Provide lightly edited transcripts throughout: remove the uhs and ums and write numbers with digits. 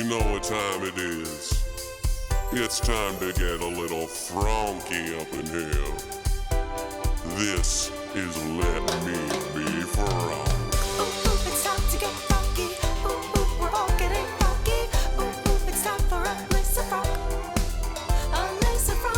You know what time it is. It's time to get a little Fronky up in here. This is Let Me Be Fronk. It's time to get funky. We're all getting funky. It's time for a Listen Fronk. A Listen Fronk.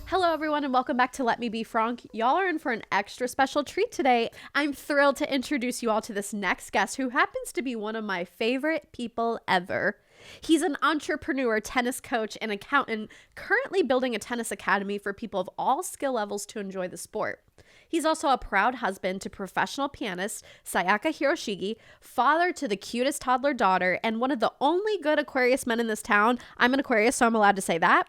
Hello, everyone, and welcome back to Let Me Be Fronk. Y'all are in for an extra special treat today. I'm thrilled to introduce you all to this next guest who happens to be one of my favorite people ever. He's an entrepreneur, tennis coach, and accountant, currently building a tennis academy for people of all skill levels to enjoy the sport. He's also a proud husband to professional pianist Sayaka Hiroshige, father to the cutest toddler daughter, and one of the only good Aquarius men in this town. I'm an Aquarius, so I'm allowed to say that.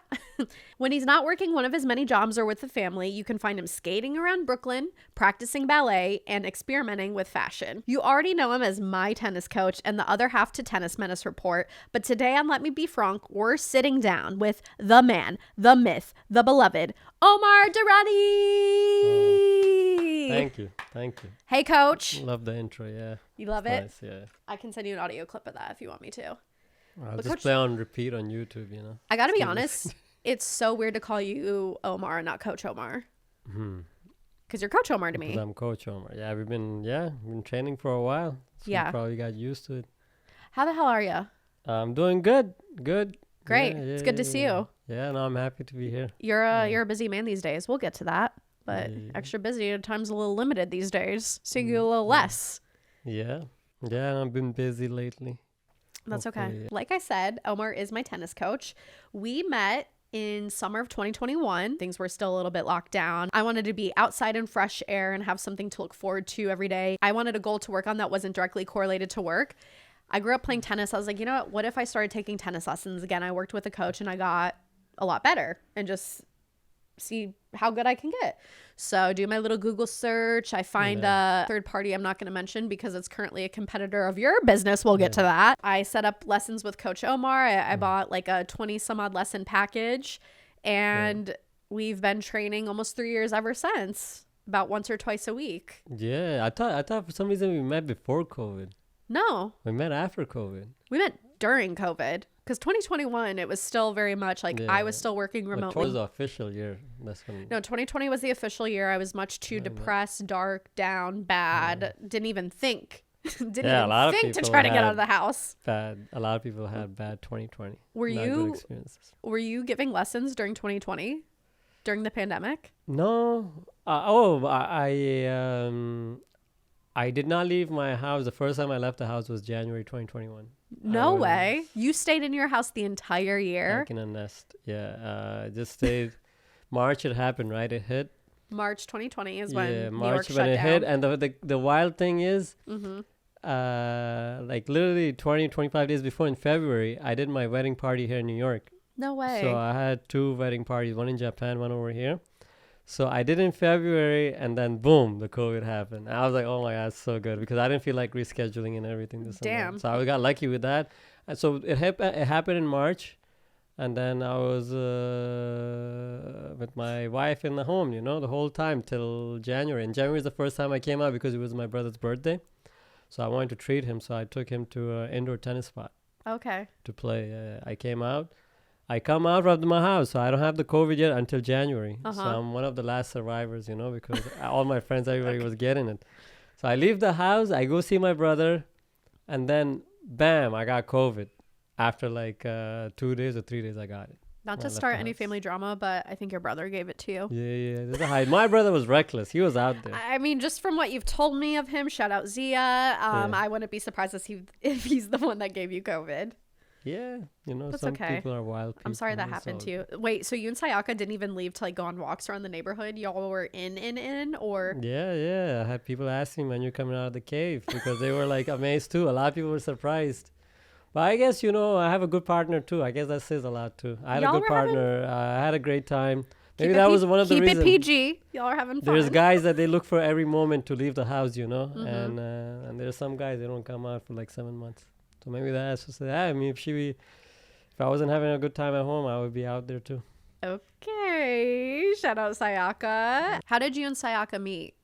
When he's not working one of his many jobs or with the family, you can find him skating around Brooklyn, practicing ballet, and experimenting with fashion. You already know him as my tennis coach and the other half to Tennis Menace Report, but today on Let Me Be Fronk, we're sitting down with the man, the myth, the beloved, Omar Durrani. Thank you. Hey, Coach. Love the intro, yeah. You love It's it? nice, yeah. I can send you an audio clip of that if you want me to. I'll But just Coach- play on repeat on YouTube, you know. I gotta be Keep honest, it's so weird to call you Omar and not Coach Omar. Because you're Coach Omar to me. Because I'm Coach Omar. Yeah, we've been training for a while. So Yeah. you probably got used to it. How the hell are you? I'm doing good. Good. Great. Yeah, It's good to see you. Yeah, no, I'm happy to be here. You're a busy man these days. We'll get to that. But Yeah. extra busy, time's a little limited these days. So you get a little less. Yeah. Yeah, I've been busy lately. That's okay. Hopefully, yeah. Like I said, Omar is my tennis coach. We met in summer of 2021. Things were still a little bit locked down. I wanted to be outside in fresh air and have something to look forward to every day. I wanted a goal to work on that wasn't directly correlated to work. I grew up playing tennis. I was like, you know what if I started taking tennis lessons again? I worked with a coach and I got a lot better and just see how good I can get. So do my little Google search. I find a third party I'm not going to mention because it's currently a competitor of your business. We'll get to that. I set up lessons with Coach Omar. I bought like a 20 some odd lesson package and we've been training almost 3 years ever since, about once or twice a week. Yeah, I thought for some reason we met before COVID. No, We met after COVID. we met during COVID because 2021, it was still very much like I was still working But remotely. towards the official year, that's when. No, 2020 was the official year. I was much too depressed, dark, down, bad. Didn't even think. Didn't Yeah, a lot even of think to people try to get out of had the house. Bad. A lot of people had bad 2020. Were Not good you experiences. were you giving lessons during 2020? During the pandemic? No. I did not leave my house. The first time I left the house was January 2021. No was way. You stayed in your house the entire year. Back in a nest. Yeah. I just stayed. March it happened, right? It hit. March 2020 is when New York March shut when it down. hit. And the wild thing is, like literally 25 days before in February, I did my wedding party here in New York. No way. So I had 2 wedding parties, one in Japan, one over here. So I did in February, and then boom, the COVID happened. I was like, oh my God, it's so good, because I didn't feel like rescheduling and everything. And Damn. that. So I got lucky with that. And so it happened in March, and then I was with my wife in the home, the whole time till January. And January was the first time I came out because it was my brother's birthday. So I wanted to treat him, so I took him to an indoor tennis spot Okay. to play. I come out of my house, so I don't have the COVID yet until January. So I'm one of the last survivors, because all my friends, everybody was getting it. So I leave the house, I go see my brother, and then bam, I got COVID. After like 2 days or 3 days, I got it. Not I to left start the any house. family drama, but I think your brother gave it to you. Yeah. There's a high. My brother was reckless. He was out there. I mean, just from what you've told me of him, shout out Zia. I wouldn't be surprised if he's the one that gave you COVID. Yeah, That's some okay. people are wild people. I'm sorry that happened to you. Wait, so you and Sayaka didn't even leave to like go on walks around the neighborhood? Y'all were in, or? Yeah. I had people asking when you're coming out of the cave because they were like amazed too. A lot of people were surprised. But I guess, I have a good partner too. I guess that says a lot too. I had Y'all a good were partner. I had a great time. Maybe Keep that it was one of the keep reasons. it PG. Y'all are having fun. There's guys that they look for every moment to leave the house, and there's some guys they don't come out for like 7 months. So maybe that's just I mean, if I wasn't having a good time at home, I would be out there too. Okay. Shout out Sayaka. How did you and Sayaka meet?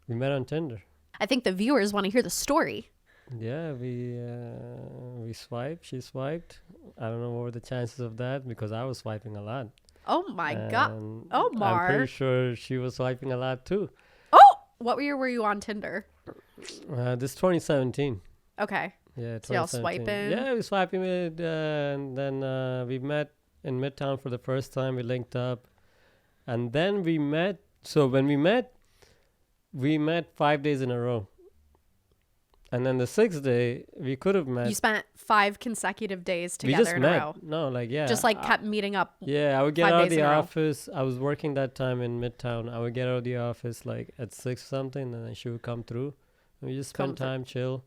We met on Tinder. I think the viewers want to hear the story. Yeah, we swiped. She swiped. I don't know what were the chances of that because I was swiping a lot. Oh my God. And Omar. I'm pretty sure she was swiping a lot too. Oh, what year were you on Tinder? This 2017. Okay. Yeah, So y'all 2017. swiping? Yeah, we swiping it, and then we met in Midtown for the first time. We linked up, and then we met. So when we met 5 days in a row. And then the sixth day, we could have met. You spent 5 consecutive days We together just in met. a row. No, like, yeah. Just like kept meeting up. Yeah, I would get 5 out of days the in a row. office. I was working that time in Midtown. I would get out of the office like at 6 something, and then she would come through. And we just spend time, chill.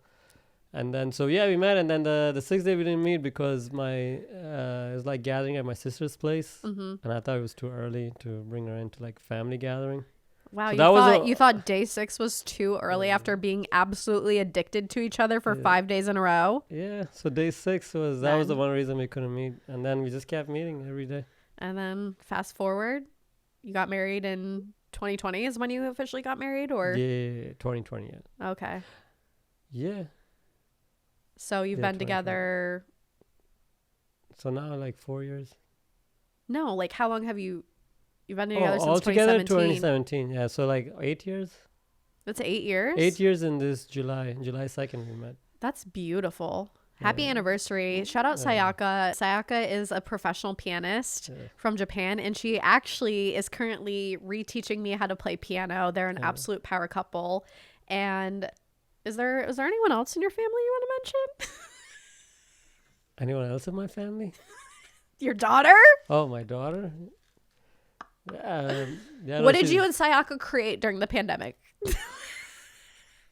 And then, so yeah, we met. And then the sixth day we didn't meet because it was like gathering at my sister's place. Mm-hmm. And I thought it was too early to bring her into like family gathering. Wow, So you thought day 6 was too early after being absolutely addicted to each other for 5 days in a row? Yeah, so day 6 was the one reason we couldn't meet. And then we just kept meeting every day. And then fast forward, you got married in 2020 is when you officially got married, or? Yeah, 2020, yeah. Okay. Yeah. So you've been together. So now like 4 years. No, like how long have you've been together since altogether 2017? 2017. Yeah, so like 8 years. That's 8 years? 8 years in this July 2nd we met. That's beautiful. Happy anniversary. Shout out Sayaka. Sayaka is a professional pianist from Japan, and she actually is currently reteaching me how to play piano. They're an absolute power couple. And is there anyone else in your family you want to mention? Anyone else in my family? Your daughter? Oh, my daughter? Yeah, What did you and Sayaka create during the pandemic?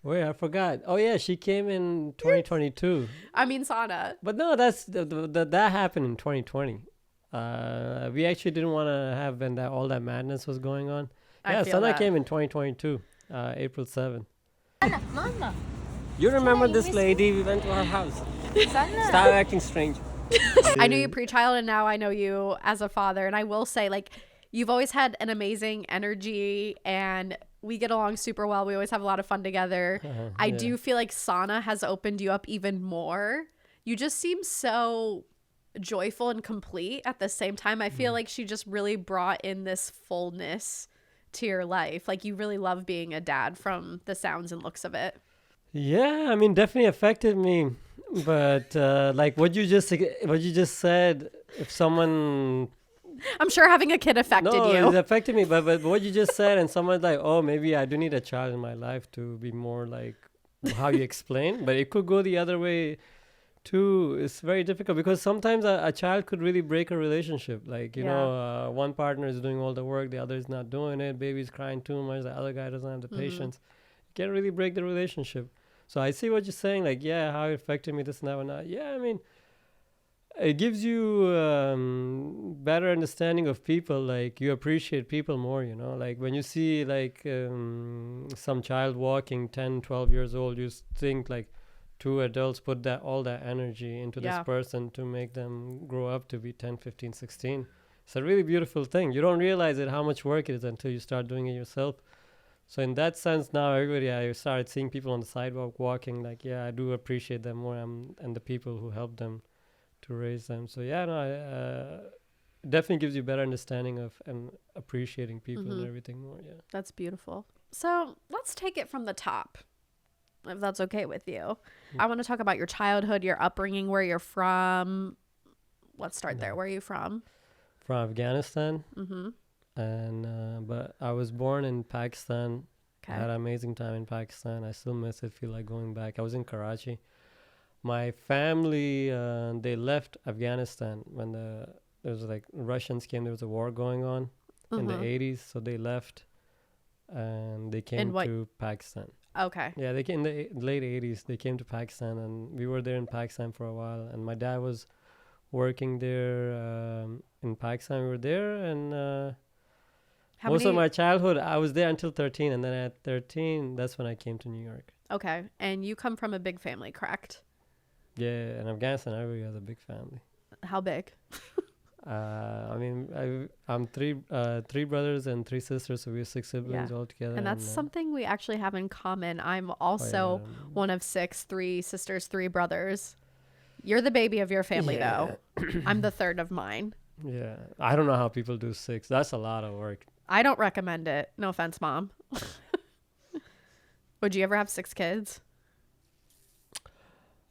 Wait, I forgot. Oh, yeah, she came in 2022. I mean, Sana. But no, that happened in 2020. We actually didn't want to have when all that madness was going on. Yeah, Sana came in 2022, April 7th. You remember this lady? We went to her house. Stop acting strange. I knew you pre-child, and now I know you as a father. And I will say, like, you've always had an amazing energy, and we get along super well. We always have a lot of fun together. I do feel like Sana has opened you up even more. You just seem so joyful and complete at the same time. I feel like she just really brought in this fullness to your life. Like, you really love being a dad from the sounds and looks of it. Yeah, I mean, definitely affected me. But like what you just said, if someone... I'm sure having a kid affected you. No, it affected me. But what you just said, and someone's like, oh, maybe I do need a child in my life to be more like how you explain. But it could go the other way too. It's very difficult because sometimes a child could really break a relationship. Like, you know, one partner is doing all the work, the other is not doing it. Baby's crying too much. The other guy doesn't have the patience. It can really break the relationship. So I see what you're saying. Like, yeah, how it affected me, this and that and that. Yeah, I mean, it gives you better understanding of people. Like, you appreciate people more, you know. Like, when you see, like, some child walking 10, 12 years old, you think, like, two adults put all that energy into this person to make them grow up to be 10, 15, 16. It's a really beautiful thing. You don't realize it, how much work it is until you start doing it yourself. So in that sense, now I started seeing people on the sidewalk walking. Like, yeah, I do appreciate them more, and the people who helped them to raise them. So yeah, no, definitely gives you better understanding of and appreciating people and everything more. Yeah, that's beautiful. So let's take it from the top, if that's okay with you. I want to talk about your childhood, your upbringing, where you're from. Let's start there. Where are you from? From Afghanistan. And but I was born in Pakistan. I had an amazing time in Pakistan. I still miss it, feel like going back. I was in Karachi. My family, they left Afghanistan when there was like Russians came. There was a war going on in the 80s. So they left and they came to Pakistan. Okay. Yeah, they came in the late 80s. They came to Pakistan, and we were there in Pakistan for a while. And my dad was working there in Pakistan. We were there, and most of my childhood, I was there until 13. And then at 13, that's when I came to New York. Okay. And you come from a big family, correct? Yeah, in Afghanistan, everybody has a big family. How big? I mean, I'm three brothers and three sisters, so we're six siblings all together. And that's something we actually have in common. I'm also one of six, three sisters, three brothers. You're the baby of your family, though. I'm the third of mine. Yeah. I don't know how people do six. That's a lot of work. I don't recommend it. No offense, Mom. Would you ever have 6 kids?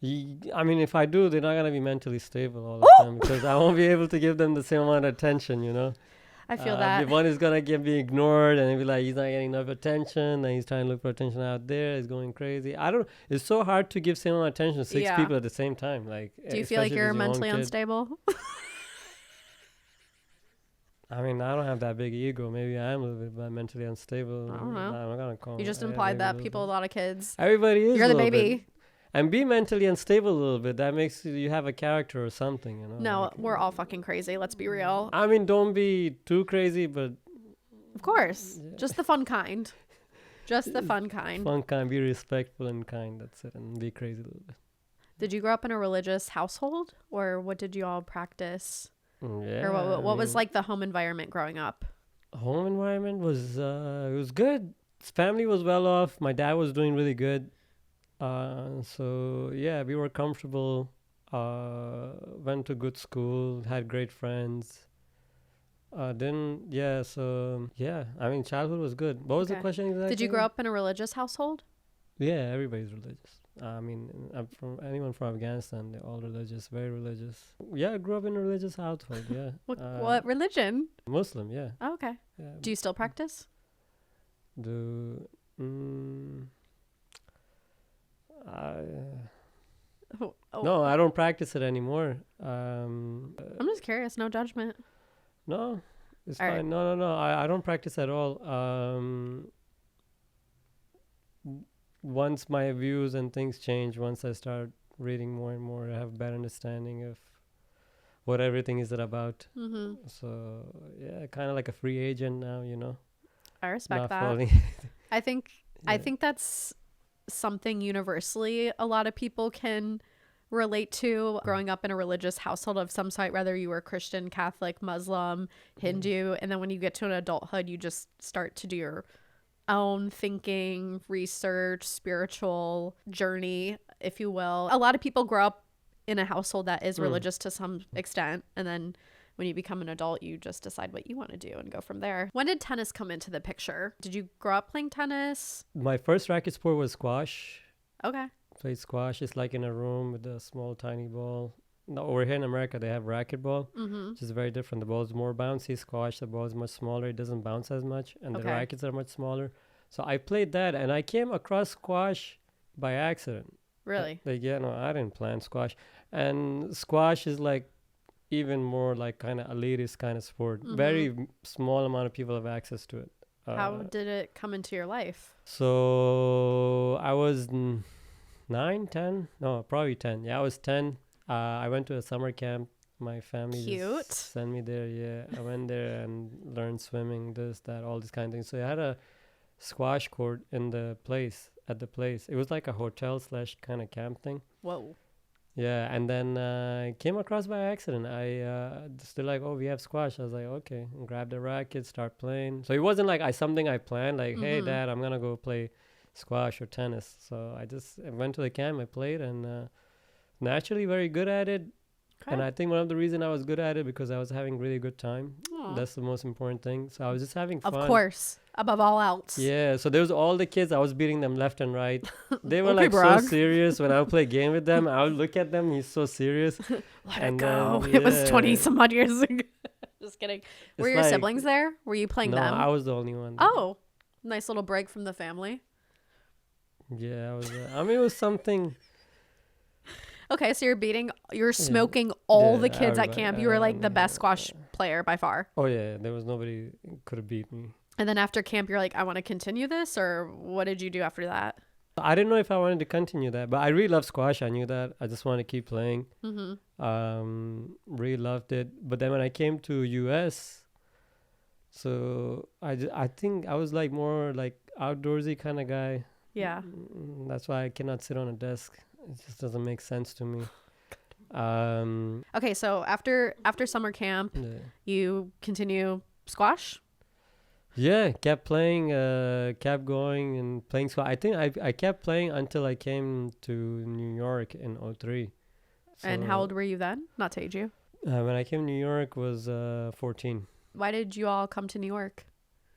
I mean, if I do, they're not going to be mentally stable all the time because I won't be able to give them the same amount of attention, you know? I feel that. One is going to be ignored and they'll be like, he's not getting enough attention. And he's trying to look for attention out there. He's going crazy. It's so hard to give same amount of attention to 6 people at the same time. Like, do you feel like you're mentally unstable? I mean, I don't have that big ego. Maybe I am a little bit mentally unstable. I don't know. I'm not gonna call You just implied that people with a lot of kids. Everybody is. You're the baby. Bit. And be mentally unstable a little bit. That makes you have a character or something, you know. No, like, we're all fucking crazy. Let's be real. I mean, don't be too crazy, but of course, just the fun kind. Just the fun kind. Fun kind. Be respectful and kind. That's it. And be crazy a little bit. Did you grow up in a religious household, or what did you all practice? Yeah. Or what was like the home environment growing up? Home environment was it was good. His family was well off. My dad was doing really good. So yeah, we were comfortable. Went to good school. Had great friends. I mean, childhood was good. What was the question exactly? Did you grow up in a religious household? Yeah, everybody's religious. I mean, I'm from anyone from Afghanistan, they're all religious, very religious. Yeah, I grew up in a religious household, yeah. What religion? Muslim, yeah. Oh, okay. Yeah. Do you still practice? No, I don't practice it anymore. I'm just curious, no judgment. No, it's all fine. Right. No, I don't practice at all. Once my views and things change, once I start reading more and more, I have a better understanding of what everything is about. Mm-hmm. So yeah, kind of like a free agent now, you know. I respect that. I think that's something universally a lot of people can relate to. Growing up in a religious household of some sort, whether you were Christian, Catholic, Muslim, Hindu, and then when you get to an adulthood, you just start to do your own thinking, research, spiritual journey, if you will. A lot of people grow up in a household that is religious to some extent, and then when you become an adult, you just decide what you want to do and go from there. When did tennis come into the picture? Did you grow up playing tennis? My first racket sport was squash. Okay. Played squash. It's like in a room with a small tiny ball. No, over here in America they have racquetball, which is very different. The ball is more bouncy. Squash, the ball is much smaller. It doesn't bounce as much, and the rackets are much smaller. So I played that, and I came across squash by accident. Really? I didn't plan squash. And squash is like even more like kind of elitist kind of sport. Very small amount of people have access to it. How did it come into your life? So I was 9, 10. No, probably 10. Yeah, I was 10. I went to a summer camp. My family just sent me there. Yeah, I went there and learned swimming, this, that, all these kind of things. So I had a squash court at the place. It was like a hotel / kind of camp thing. Whoa. Yeah, and then I came across by accident. They're like, oh, we have squash. I was like, okay, and grab the racket, start playing. So it wasn't like something I planned, like, hey, Dad, I'm going to go play squash or tennis. So I went to the camp, I played, and naturally very good at it. Okay. And I think one of the reasons I was good at it because I was having really good time. Aww. That's the most important thing. So I was just having fun. Of course. Above all else. Yeah. So there was all the kids. I was beating them left and right. They were so serious. When I would play a game with them, I would look at them. He's so serious. Let it go. It was 20 some odd years ago. Just kidding. Were your siblings there? Were you playing them? No, I was the only one. Oh. Nice little break from the family. Yeah. I was. It was something. Okay, so you're smoking all the kids at camp. You were like the best squash player by far. Oh yeah, there was nobody could have beat me. And then after camp, you're like, I want to continue this, or what did you do after that? I didn't know if I wanted to continue that, but I really love squash. I knew that. I just wanted to keep playing. Really loved it. But then when I came to US, so I think I was like more like outdoorsy kind of guy. Yeah. That's why I cannot sit on a desk. It just doesn't make sense to me. Okay, so after summer camp, you continue squash? Yeah, kept playing, kept going and playing squash. I think I kept playing until I came to New York in '03. And how old were you then? Not to age you. When I came to New York was 14. Why did you all come to New York?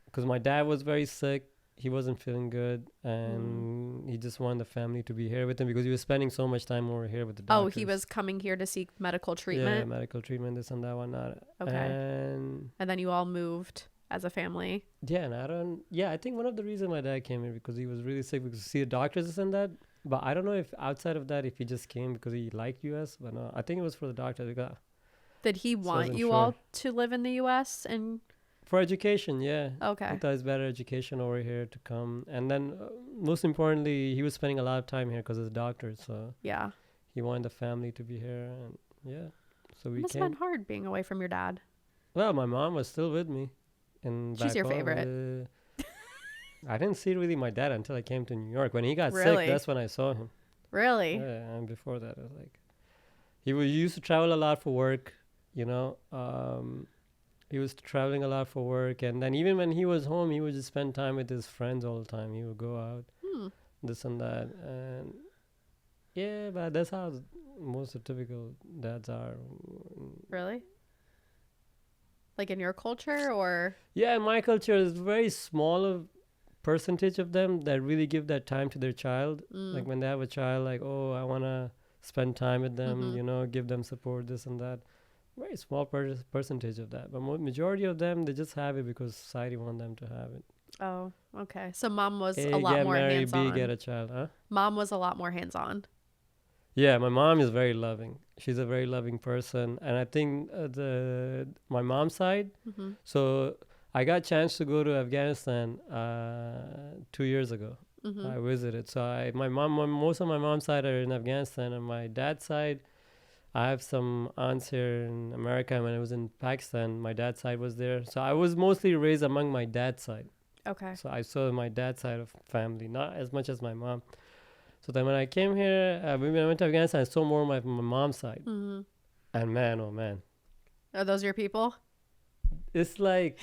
Because my dad was very sick. He wasn't feeling good, and he just wanted the family to be here with him because he was spending so much time over here with the doctors. Oh, he was coming here to seek medical treatment? Yeah, medical treatment, this and that, whatnot. Okay. And then you all moved as a family? Yeah, and I think one of the reasons my dad came here because he was really sick because to see the doctors, this and that. But I don't know if outside of that, if he just came because he liked U.S., but no, I think it was for the doctor. Did he want you all to live in the U.S. and... For education, yeah. Okay. He thought it's better education over here to come. And then, most importantly, he was spending a lot of time here because of the doctor. So yeah, he wanted the family to be here. And yeah, so we must have been hard being away from your dad. Well, my mom was still with me. And she's your favorite. I didn't see really my dad until I came to New York. When he got Really? sick, that's when I saw him. Really? Yeah, and before that, I was like... He used to travel a lot for work, you know. He was traveling a lot for work, and then even when he was home, he would just spend time with his friends all the time. He would go out, this and that, and yeah, but that's how most of typical dads are. Really? Like in your culture, or? Yeah, in my culture, it's very small of percentage of them that really give that time to their child. Like when they have a child, like, oh, I want to spend time with them, you know, give them support, this and that. Very small percentage of that, but majority of them, they just have it because society want them to have it. Oh, okay. So mom was A, a lot get more married, hands-on. B, get a child, huh? Mom was a lot more hands-on. Yeah, my mom is very loving. She's a very loving person, and I think my mom's side. So I got a chance to go to Afghanistan 2 years ago. I visited. So most of my mom's side are in Afghanistan, and my dad's side, I have some aunts here in America. When I was in Pakistan, my dad's side was there. So I was mostly raised among my dad's side. Okay. So I saw my dad's side of family, not as much as my mom. So then when I came here, when I went to Afghanistan, I saw more of my mom's side. And man, oh man. Are those your people? It's like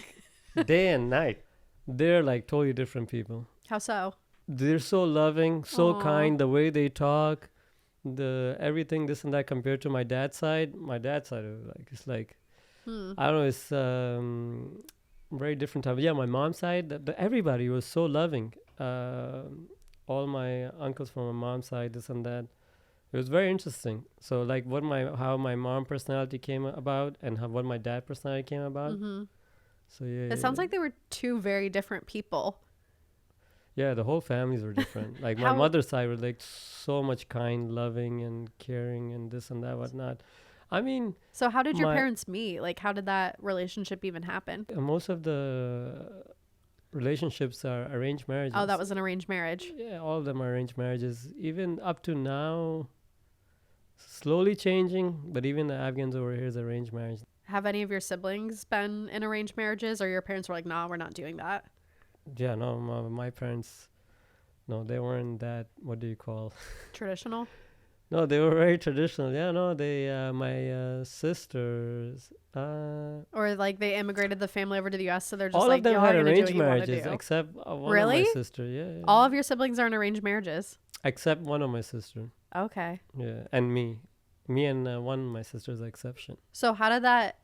day and night. They're like totally different people. How so? They're so loving, so kind, the way they talk. Everything this and that compared to my dad's side it's like I don't know, it's very different type. Yeah, my mom's side, everybody was so loving. All my uncles from my mom's side, this and that, it was very interesting. So like how my mom personality came about and what my dad personality came about. So yeah, it sounds like they were two very different people. Yeah, the whole families were different. Like my mother's side was like so much kind, loving, and caring, and this and that, whatnot. I mean, so how did your parents meet? Like, how did that relationship even happen? Most of the relationships are arranged marriages. Oh, that was an arranged marriage. Yeah, all of them are arranged marriages. Even up to now, slowly changing, but even the Afghans over here is arranged marriage. Have any of your siblings been in arranged marriages, or your parents were like, nah, we're not doing that? Yeah, no, my parents, no, they weren't that, what do you call? Traditional? No, they were very traditional. Yeah, no, my sisters. Or like they immigrated the family over to the U.S., so they're just all like, of them y'all had are arranged do what marriages, do. except one Really? of my sister. Yeah. All of your siblings are in arranged marriages? Except one of my sister. Okay. Yeah, and me. Me and one of my sisters, exception. So how did that...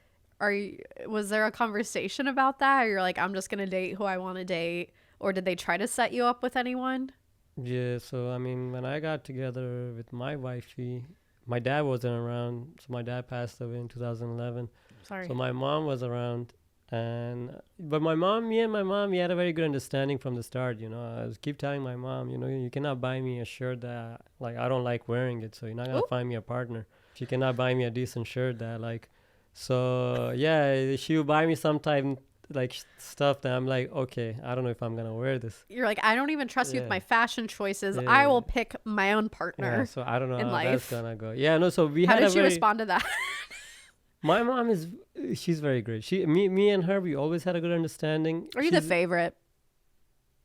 was there a conversation about that, or you're like, I'm just gonna date who I want to date, or did they try to set you up with anyone? Yeah, so I mean, when I got together with my wifey, my dad wasn't around, so my dad passed away in 2011. Sorry. So my mom was around, but me and my mom, we had a very good understanding from the start. You know, I was keep telling my mom, you know, you cannot buy me a shirt that like I don't like wearing it, so you're not gonna find me a partner. She cannot buy me a decent shirt that I like. So yeah, she would buy me sometime like stuff that I'm like, okay, I don't know if I'm gonna wear this. You're like, I don't even trust you with my fashion choices. Yeah. I will pick my own partner. Yeah, so I don't know how life. That's gonna go. Yeah, no. So How did she respond to that? My mom she's very great. Me and her, we always had a good understanding. Are you the favorite?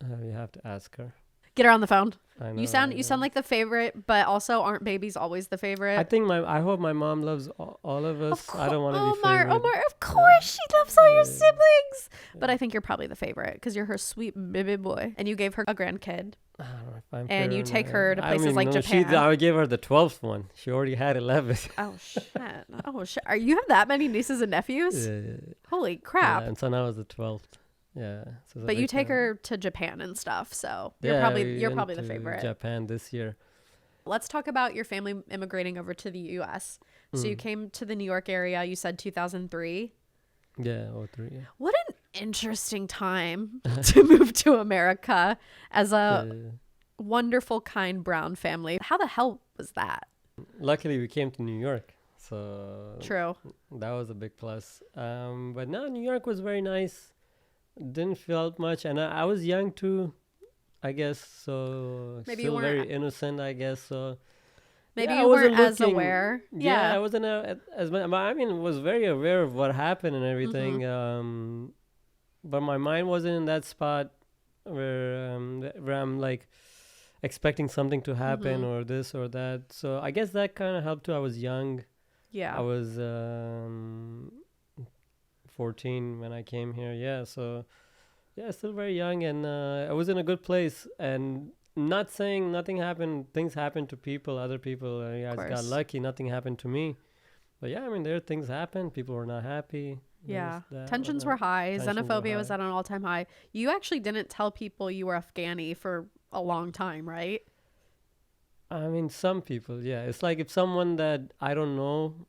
You have to ask her. Get her on the phone. I know, You sound like the favorite, but also aren't babies always the favorite? I hope my mom loves all of us. I don't want to be Omar, favorite. Omar, of course she loves all your Yeah. siblings. But I think you're probably the favorite because you're her sweet baby boy. And you gave her a grandkid. I don't know if I'm And you fair or take not. her to places like no, Japan. I gave her the 12th one. She already had 11. Oh, shit. Oh, shit. You have that many nieces and nephews? Yeah. Holy crap. Yeah, and so now it's the 12th. Yeah. So it's a But you big take family. her to Japan and stuff. So you're Yeah, probably we you're went probably the to favorite. Japan this year. Let's talk about your family immigrating over to the US. So you came to the New York area, you said 2003. Yeah, 03. Yeah. What an interesting time to move to America as a wonderful, kind brown family. How the hell was that? Luckily, we came to New York, so True. that was a big plus. But no, New York was very nice. Didn't feel much, and I was young too, I guess. So Maybe you still very weren't- innocent, I guess. So Maybe yeah, you I wasn't weren't as looking- aware. Yeah, I wasn't as much. I mean, was very aware of what happened and everything. Mm-hmm. But my mind wasn't in that spot where I'm like expecting something to happen Mm-hmm. or this or that. So I guess that kind of helped too. I was young. Yeah. I was 14 when I came here. Yeah, so yeah, still very young, and I was in a good place. And not saying nothing happened. Things happened to people, other people. I just got course. lucky. Nothing happened to me. But yeah, I mean, there things happened. People were not happy. Yeah. This, that, Tensions were whatnot. high. Tensions were Xenophobia was high. at an all-time high. You actually didn't tell people you were Afghani for a long time, right? I mean, some people, yeah. It's like if someone that I don't know,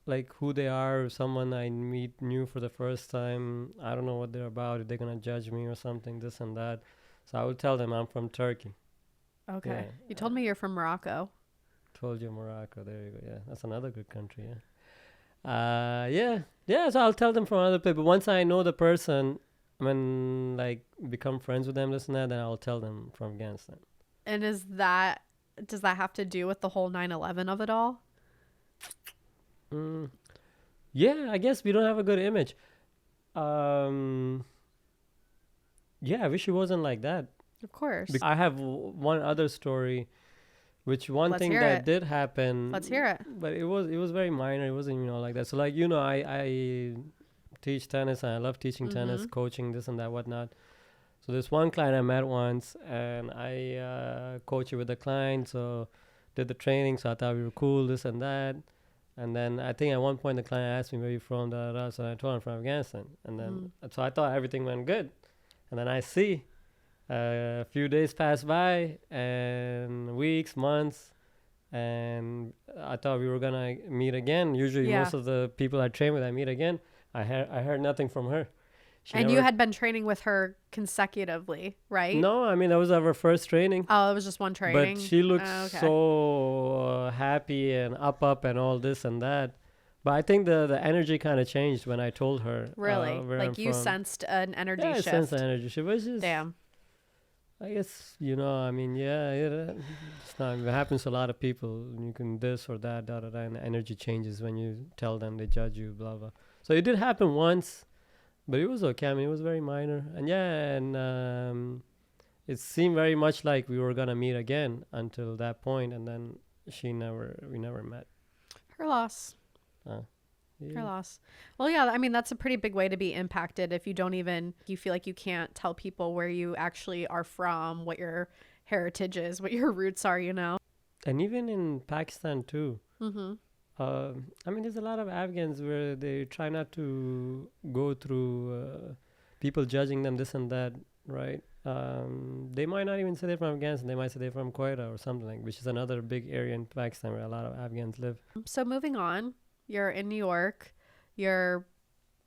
like who they are, or someone I meet new for the first time, I don't know what they're about, if they're going to judge me or something, this and that. So I would tell them I'm from Turkey. Okay. Yeah. You told me you're from Morocco. Told you Morocco. There you go. Yeah, that's another good country. Yeah. So I'll tell them from other people. But once I know the person, when like become friends with them, this and that, then I'll tell them from Afghanistan. And does that have to do with the whole 9/11 of it all? Yeah, I guess we don't have a good image. Yeah, I wish it wasn't like that. Of course. I have one other story, which one Let's thing hear that it. did happen. Let's hear it. But it was very minor. It wasn't like that. So like I teach tennis and I love teaching tennis, coaching this and that whatnot. So this one client I met once, and I coached with the client. So did the training. So I thought we were cool, this and that. And then I think at one point the client asked me where you from, da, da, da. So I told him from Afghanistan. And then so I thought everything went good. And then I see a few days pass by, and weeks, months, and I thought we were gonna meet again. Usually, Yeah. most of the people I train with, I meet again. I heard nothing from her. She And you never- had been training with her consecutively, right? No, I mean that was our first training. Oh, it was just one training. But she looks Oh, okay. so happy and up and all this and that. But I think the energy kind of changed when I told her. Really? Where Like I'm you from. sensed an energy Yeah, I shift. sensed the energy shift. Which is, Damn. I guess, I mean, it's not, it happens to a lot of people. You can this or that, da, da, da, and the energy changes when you tell them, they judge you, blah, blah. So it did happen once, but it was okay. I mean, it was very minor. And it seemed very much like we were going to meet again until that point, and then we never met. Her loss. Yeah. Her loss. Well, yeah, I mean, that's a pretty big way to be impacted if you feel like you can't tell people where you actually are from, what your heritage is, what your roots are, And even in Pakistan too. I mean, there's a lot of Afghans where they try not to go through people judging them, this and that, right? They might not even say they're from Afghanistan. They might say they're from Quetta or something, which is another big area in Pakistan where a lot of Afghans live. So moving on, you're in New York. You're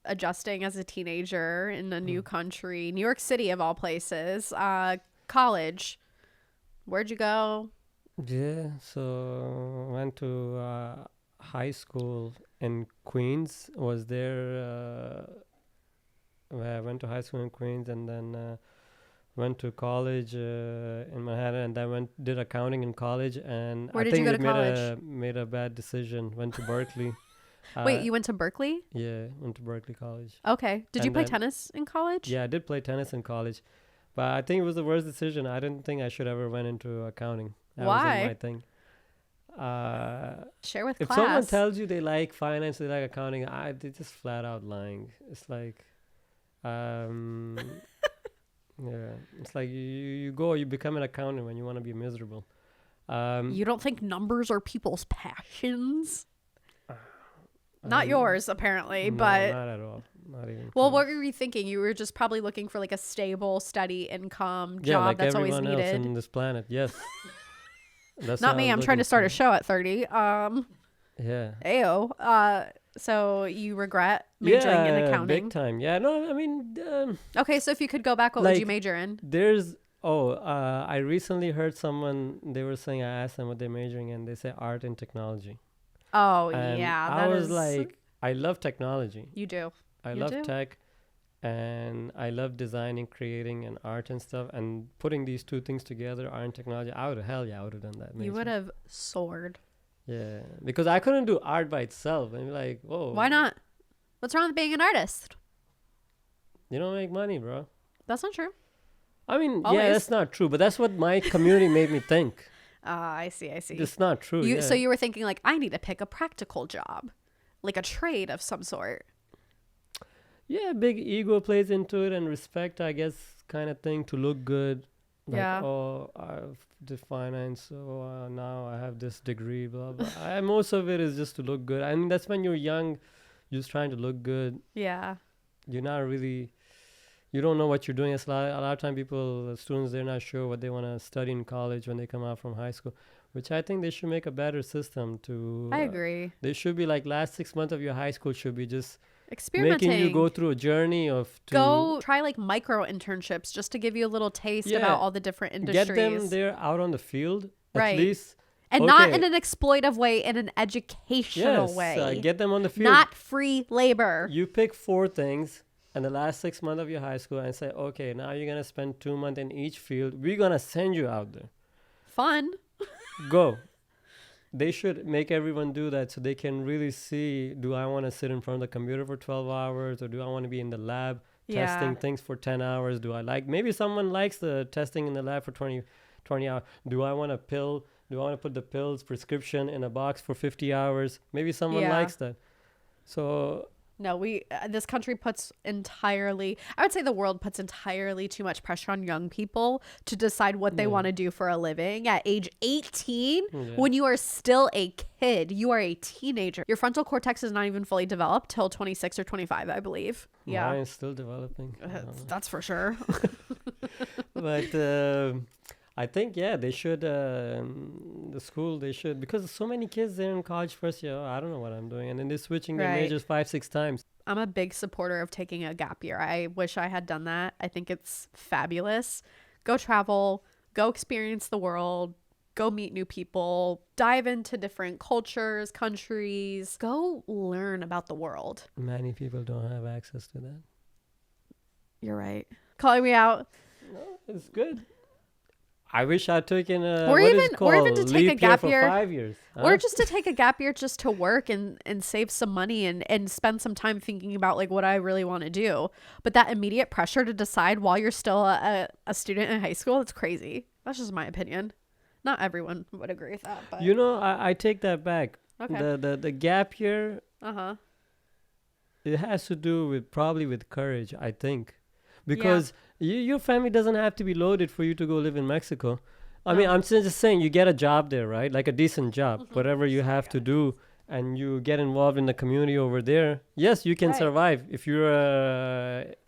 adjusting as a teenager in a new country, New York City of all places. College. Where'd you go? Yeah, so went to high school in Queens. Was there. I went to high school in Queens, and then went to college in Manhattan, and then did accounting in college. And Where I did think you go it to college? made a bad decision. Went to Berkeley. Wait, you went to Berkeley? Yeah, went to Berkeley College. Okay. Did you And play then- tennis in college? Yeah, I did play tennis in college, But I think it was the worst decision. I didn't think I should ever went into accounting. That Why? wasn't my thing. Share with If class. someone tells you they like finance, they like accounting, they're just flat out lying. It's like, yeah, it's like you become an accountant when you want to be miserable. You don't think numbers are people's passions? Not yours, apparently, no, but not at all. Not even. well, close. what were you thinking? You were just probably looking for like a stable, steady income Yeah, job like that's always everyone else needed. in this planet. Yes. That's Not what me. I I'm was trying to looking start a for. show at 30. Yeah. Ayo. So you regret majoring in accounting? Big time. Yeah. No, I mean, Okay, so if you could go back, what would you Like, major in? I recently heard someone, they were saying, I asked them what they're majoring in. They say art and technology. Oh, And yeah. I was like, I love technology. You do. I You love do. tech, and I love designing, creating, and art and stuff. And putting these two things together, art and technology, I would have done that. You would have soared. Yeah, because I couldn't do art by itself. And be like, whoa. Why not? What's wrong with being an artist? You don't make money, bro. That's not true. I mean, Always. yeah, that's not true. But that's what my community made me think. I see. It's not true. You yeah. So you were thinking like, I need to pick a practical job, like a trade of some sort. Yeah, big ego plays into it, and respect, I guess, kind of thing, to look good. Like, Yeah. oh, I've the finance, so now I have this degree, blah, blah. Most of it is just to look good. I mean, that's when you're young, you're just trying to look good. Yeah. You're not really, you don't know what you're doing. It's a lot of time students, they're not sure what they want to study in college when they come out from high school, which I think they should make a better system to. I agree. They should be like last 6 months of your high school should be just Experimenting. making you go through a journey of Go try like micro internships just to give you a little taste Yeah. about all the different industries. get them there out on the field Right. at least. And not Okay. in an exploitive way, in an educational Yes, way. get them on the field. Not free labor. You pick 4 things in the last 6 months of your high school and say, okay, now you're gonna spend 2 months in each field. We're gonna send you out there. Fun. Go. They should make everyone do that so they can really see, do I want to sit in front of the computer for 12 hours or do I want to be in the lab Yeah. testing things for 10 hours? Maybe someone likes the testing in the lab for 20 hours. Do I want to put the pills prescription in a box for 50 hours? Maybe someone Yeah. likes that. So No, this country I would say the world puts entirely too much pressure on young people to decide what they want to do for a living at age 18 when you are still a kid. You are a teenager. Your frontal cortex is not even fully developed till 26 or 25, I believe. Yeah. mine's still developing. That's for sure. But I think, they should, the school, they should, because so many kids, they're in college first year, I don't know what I'm doing. And then they're switching their Right. majors 5-6 times. I'm a big supporter of taking a gap year. I wish I had done that. I think it's fabulous. Go travel, go experience the world, go meet new people, dive into different cultures, countries, go learn about the world. Many people don't have access to that. You're right. Calling me out. No, it's good. I wish I'd taken Or even to take a gap for year. 5 years. Or just to take a gap year just to work and save some money and spend some time thinking about like what I really want to do. But that immediate pressure to decide while you're still a student in high school, it's crazy. That's just my opinion. Not everyone would agree with that. But I take that back. Okay. The gap year, Uh-huh. it has to do with probably with courage, I think. Because your family doesn't have to be loaded for you to go live in Mexico. I mean, I'm just saying you get a job there, right? Like a decent job, whatever you have to do, and you get involved in the community over there. Yes, you can Right. survive. If you're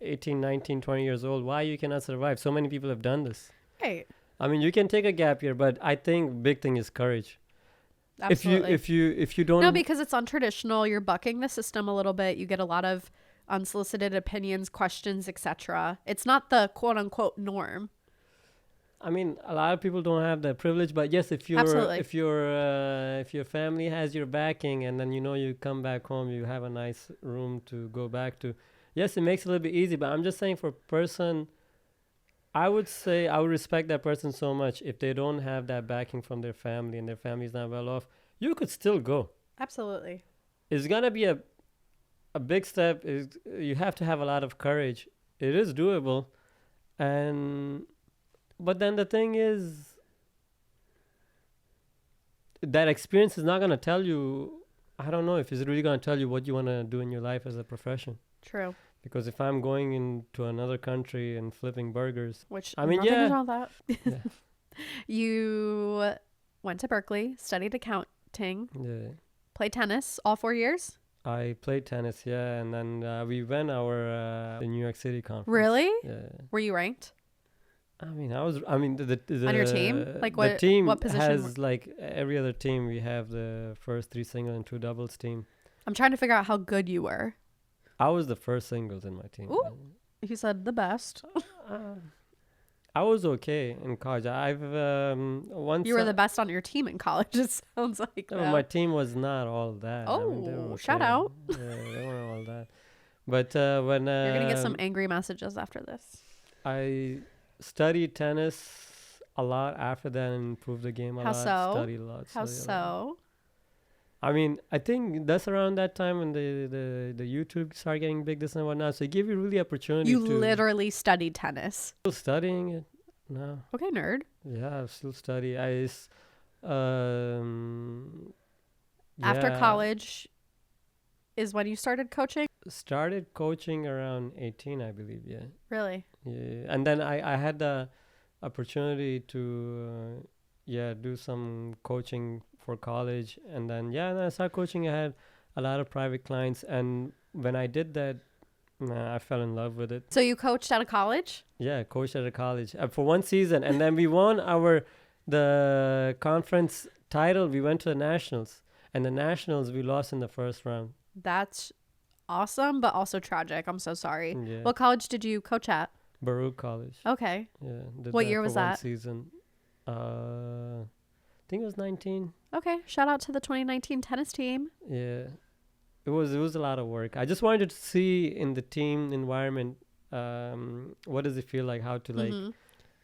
18, 19, 20 years old, why you cannot survive? So many people have done this. Right. I mean, you can take a gap year, but I think big thing is courage. Absolutely. If you don't No, because it's untraditional. You're bucking the system a little bit. You get a lot of unsolicited opinions, questions, etc. It's not the quote unquote norm. I mean, a lot of people don't have that privilege, but yes, if Absolutely. if your family has your backing, and then you come back home, you have a nice room to go back to. Yes, it makes it a little bit easy, but I'm just saying for a person, I would say I would respect that person so much if they don't have that backing from their family and their family is not well off. You could still go. Absolutely. It's gonna be a big step. Is you have to have a lot of courage. It is doable. And but then the thing is, that experience is not gonna tell you. I don't know if it's really gonna tell you what you wanna do in your life as a profession. True. Because if I'm going into another country and flipping burgers, Which I mean, nothing is yeah. wrong with that. Yeah. You went to Berkeley, studied accounting, Yeah. played tennis all 4 years. I played tennis, yeah, and then we went our the New York City conference. Really? Yeah. Were you ranked I mean, the on your team? Like the team what position? has like every other team. We have the first 3 single and 2 doubles team. I'm trying to figure out how good you were. I was the first singles in my team. Ooh. You said the best. I was okay in college. I've once You were the best on your team in college. It sounds like no, that. my team was not all that. I mean, they were Oh, shout okay. out. Yeah, they weren't all that. But when You're gonna get some angry messages after this. I studied tennis a lot after that and improved the game a How lot. so? Studied a lot. How studied a lot. so? I mean, I think that's around that time when the YouTube started getting big, this and whatnot. So it gave you really opportunity You to literally studied tennis. still studying it. No, Okay, nerd. yeah, I still study. After yeah, college is when you started coaching? started coaching around 18, I believe. Yeah, Really? yeah. And then I had the opportunity to do some coaching for college, and then I started coaching. I had a lot of private clients, and when I did that, I fell in love with it. So you coached out of college? Yeah, coached at a college for 1 season, and then we won the conference title. We went to the nationals, and the nationals we lost in the first round. That's awesome, but also tragic. I'm so sorry. Yeah, What college did you coach at? Baruch College. Okay. Yeah, did What that year for was 1 that? season. I think it was 19. Okay. Shout out to the 2019 tennis team. Yeah, it was a lot of work. I just wanted to see in the team environment, what does it feel like, how to like Mhm.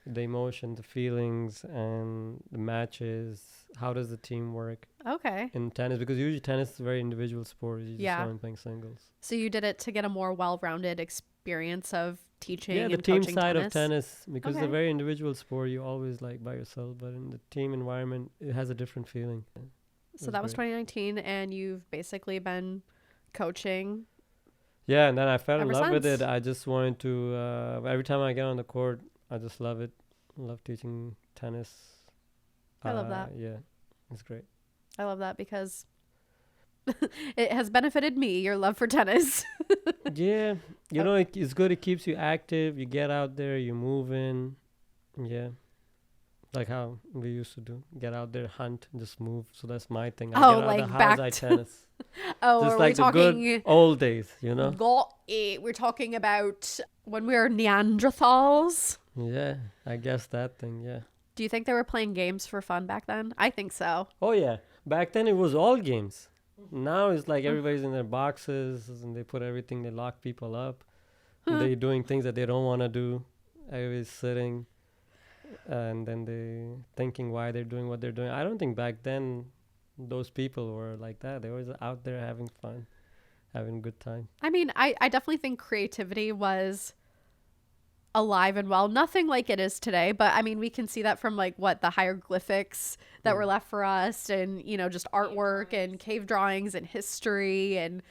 the emotion, the feelings, and the matches. How does the team work Okay. in tennis? Because usually tennis is a very individual sport. You just Yeah. only playing singles. So you did it to get a more well-rounded experience of teaching Yeah, the and team coaching side tennis. of tennis, because it's Okay. a very individual sport. You always like by yourself, but in the team environment, it has a different feeling. So was that was great. 2019, and you've basically been coaching. Yeah, and then I fell in Ever love with since. it. I just wanted to. Every time I get on the court, I just love it. Love teaching tennis. I love that. Yeah, it's great. I love that because it has benefited me, your love for tennis. Yeah, you know, it's good. It keeps you active. You get out there. You move in. Yeah, like how we used to do. Get out there, hunt, and just move. So that's my thing. I Oh, get out like of the back house, I to- tennis. Oh, Just are like we the talking? good old days, you know. We're talking about when we were Neanderthals. Yeah, I guess that thing. Yeah. Do you think they were playing games for fun back then? I think so. Oh yeah, back then it was all games. Now it's like everybody's in their boxes and they put everything. They lock people up. And they're doing things that they don't want to do. Everybody's sitting, and then they thinking why they're doing what they're doing. I don't think back then those people were like that. They were out there having fun, having a good time. I mean, I definitely think creativity was alive and well. Nothing like it is today, but I mean, we can see that from like what the hieroglyphics that were left for us, and you know, just artwork and cave drawings and history and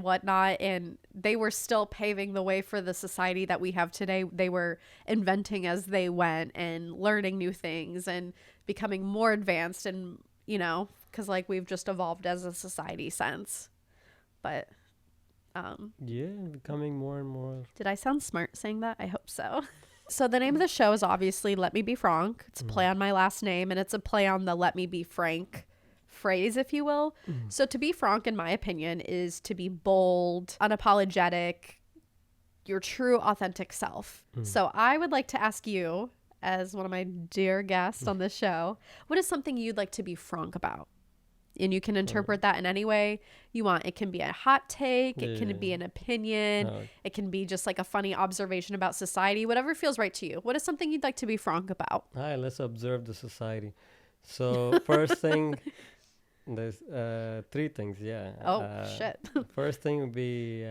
whatnot. And they were still paving the way for the society that we have today. They were inventing as they went and learning new things and becoming more advanced, and you know, because like we've just evolved as a society since. But Yeah, becoming more and more. did I sound smart saying that? I hope so. So the name of the show is obviously Let Me Be Fronk. It's a play on my last name, and it's a play on the Let Me Be Frank phrase, if you will. So to be frank, in my opinion, is to be bold, unapologetic, your true authentic self. So I would like to ask you, as one of my dear guests on this show, what is something you'd like to be frank about? And you can interpret that in any way you want. It can be a hot take. It can be an opinion. No. It can be just like a funny observation about society, whatever feels right to you. What is something you'd like to be frank about? All right, let's observe the society. So first thing, there's 3 things. Yeah. Oh, shit. First thing would be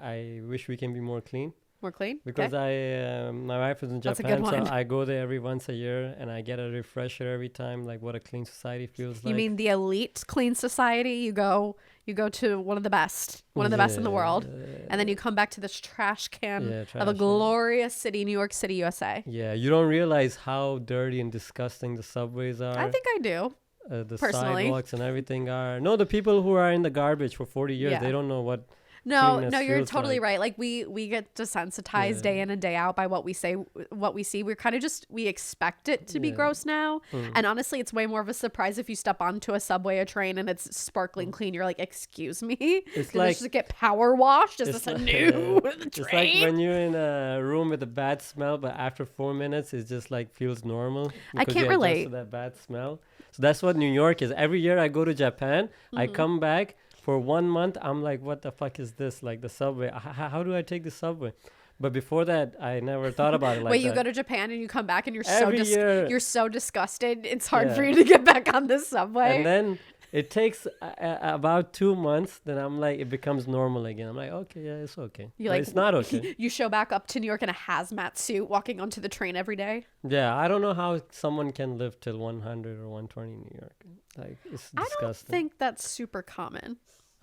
I wish we can be more clean. More clean? Because my wife is in That's a Japan, good so one. I go there every once a year, and I get a refresher every time, like what a clean society feels like. You mean the elite clean society? You go to one of the best in the world, and then you come back to this trash can Yeah, of a trash can. glorious city, New York City, USA. Yeah, you don't realize how dirty and disgusting the subways are. I think I do. The personally. sidewalks and everything are. No, the people who are in the garbage for 40 years, Yeah. they don't know what. No, cleanness you're feels totally like. right. Like we get desensitized Yeah. day in and day out by what we say, what we see. We're kind of just we expect it to be Yeah. gross now. Mm. And honestly, it's way more of a surprise if you step onto a subway or train and it's sparkling clean. You're like, excuse me, It's did like- this just get power washed? Is It's this a like- new It's like train? when you're in a room with a bad smell, but after 4 minutes, it just like feels normal. I because can't you adjust relate. to that bad smell. So that's what New York is. Every year I go to Japan, I Mm-hmm. come back for 1 month. I'm like, what the fuck is this? Like the subway. How do I take the subway? But before that, I never thought about it like Wait, that. you go to Japan and you come back and you're Every year. you're so disgusted. It's hard for Yeah. you to get back on this subway. And then it takes about 2 months. Then I'm like, it becomes normal again. I'm like, okay, yeah, it's okay. You But like- it's not okay. you show back up to New York in a hazmat suit, walking onto the train every day. Yeah, I don't know how someone can live till 100 or 120 in New York. Like, it's I disgusting. don't think that's super common.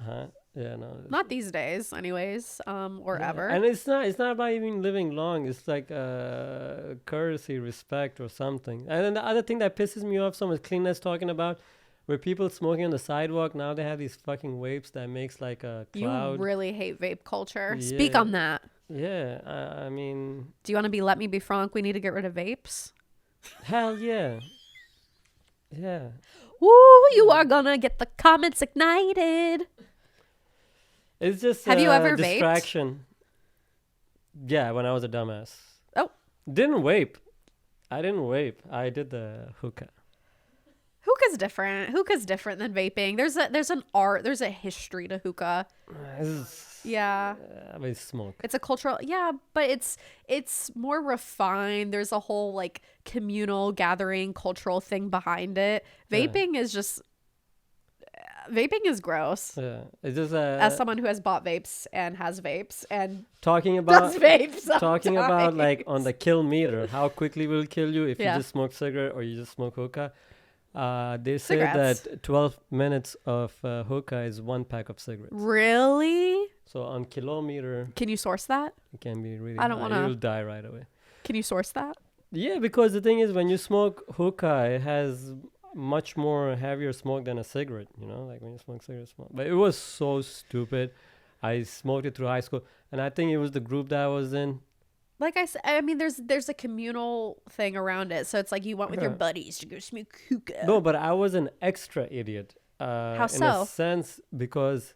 Huh? Yeah, no. it's- Not these days, anyways, or yeah. ever. And it's not about even living long. It's like courtesy, respect, or something. And then the other thing that pisses me off so much, cleanness talking about, where people smoking on the sidewalk, now they have these fucking vapes that makes like a You cloud. really hate vape culture. Speak Yeah. on that. Yeah, I mean, Do you want to be Let Me Be Fronk? We need to get rid of vapes. hell yeah. Yeah. Woo, you are gonna get the comments ignited. It's just Have you a ever vaped? distraction. Yeah, when I was a dumbass. Oh. Didn't vape. I didn't vape. I did the hookah. Hookah's different. Hookah's different than vaping. There's an art, there's a history to hookah. Yeah. I mean, smoke. It's a cultural, yeah, but it's more refined. There's a whole like communal gathering cultural thing behind it. Yeah. Vaping is just vaping is gross. Yeah, it's just As someone who has bought vapes and has vapes and talking about does vapes, talking about like on sometimes. the kill meter, how quickly will kill you if Yeah. you just smoke cigarette or you just smoke hookah. They say Cigarettes. that 12 minutes of hookah is 1 pack of cigarettes. Really? So on kilometer, Can you source that? it can be really I don't high. wanna- You'll die right away. Can you source that? Yeah, because the thing is, when you smoke hookah, it has much more heavier smoke than a cigarette, you know, like when you smoke cigarette smoke. But it was so stupid. I smoked it through high school, and I think it was the group that I was in. Like I said, I mean, there's a communal thing around it, so it's like you went with your Yeah. buddies to go smoke hookah. No, but I was an extra idiot. How In so? a sense, because,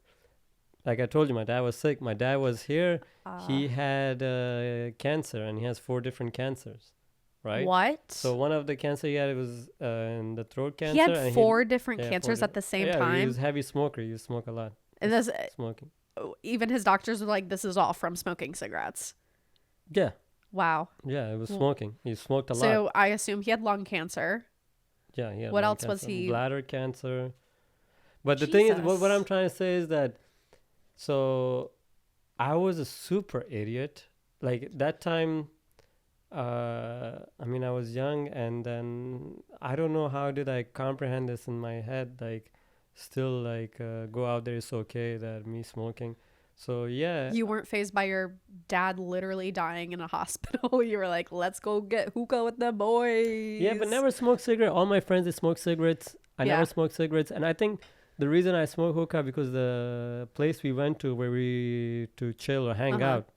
like I told you, my dad was sick. My dad was here. He had cancer, and he has 4 different cancers, right? What? So one of the cancer he had was in the throat cancer. he had and 4 different yeah, 4 cancers at the same yeah, He time, was a heavy smoker. He used to smoke a lot. and this, Smoking. even his doctors were like, "This is all from smoking cigarettes." Yeah, Wow. yeah, it was Well, smoking. He smoked a lot. So I assume he had lung cancer. Yeah, he had what lung else was cancer, he- Bladder cancer. But the thing is, what Jesus. I'm trying to say is that, so I was a super idiot. Like that time, I mean, I was young, and then I don't know how did I comprehend this in my head. Like, still like go out there, it's okay that me smoking. So yeah, You weren't phased by your dad literally dying in a hospital. You were like, "Let's go get hookah with the boys." yeah, but never smoked cigarette. All my friends they smoke cigarettes. I Yeah. never smoked cigarettes, and I think the reason I smoke hookah because the place we went to where we to chill or hang Uh-huh. out.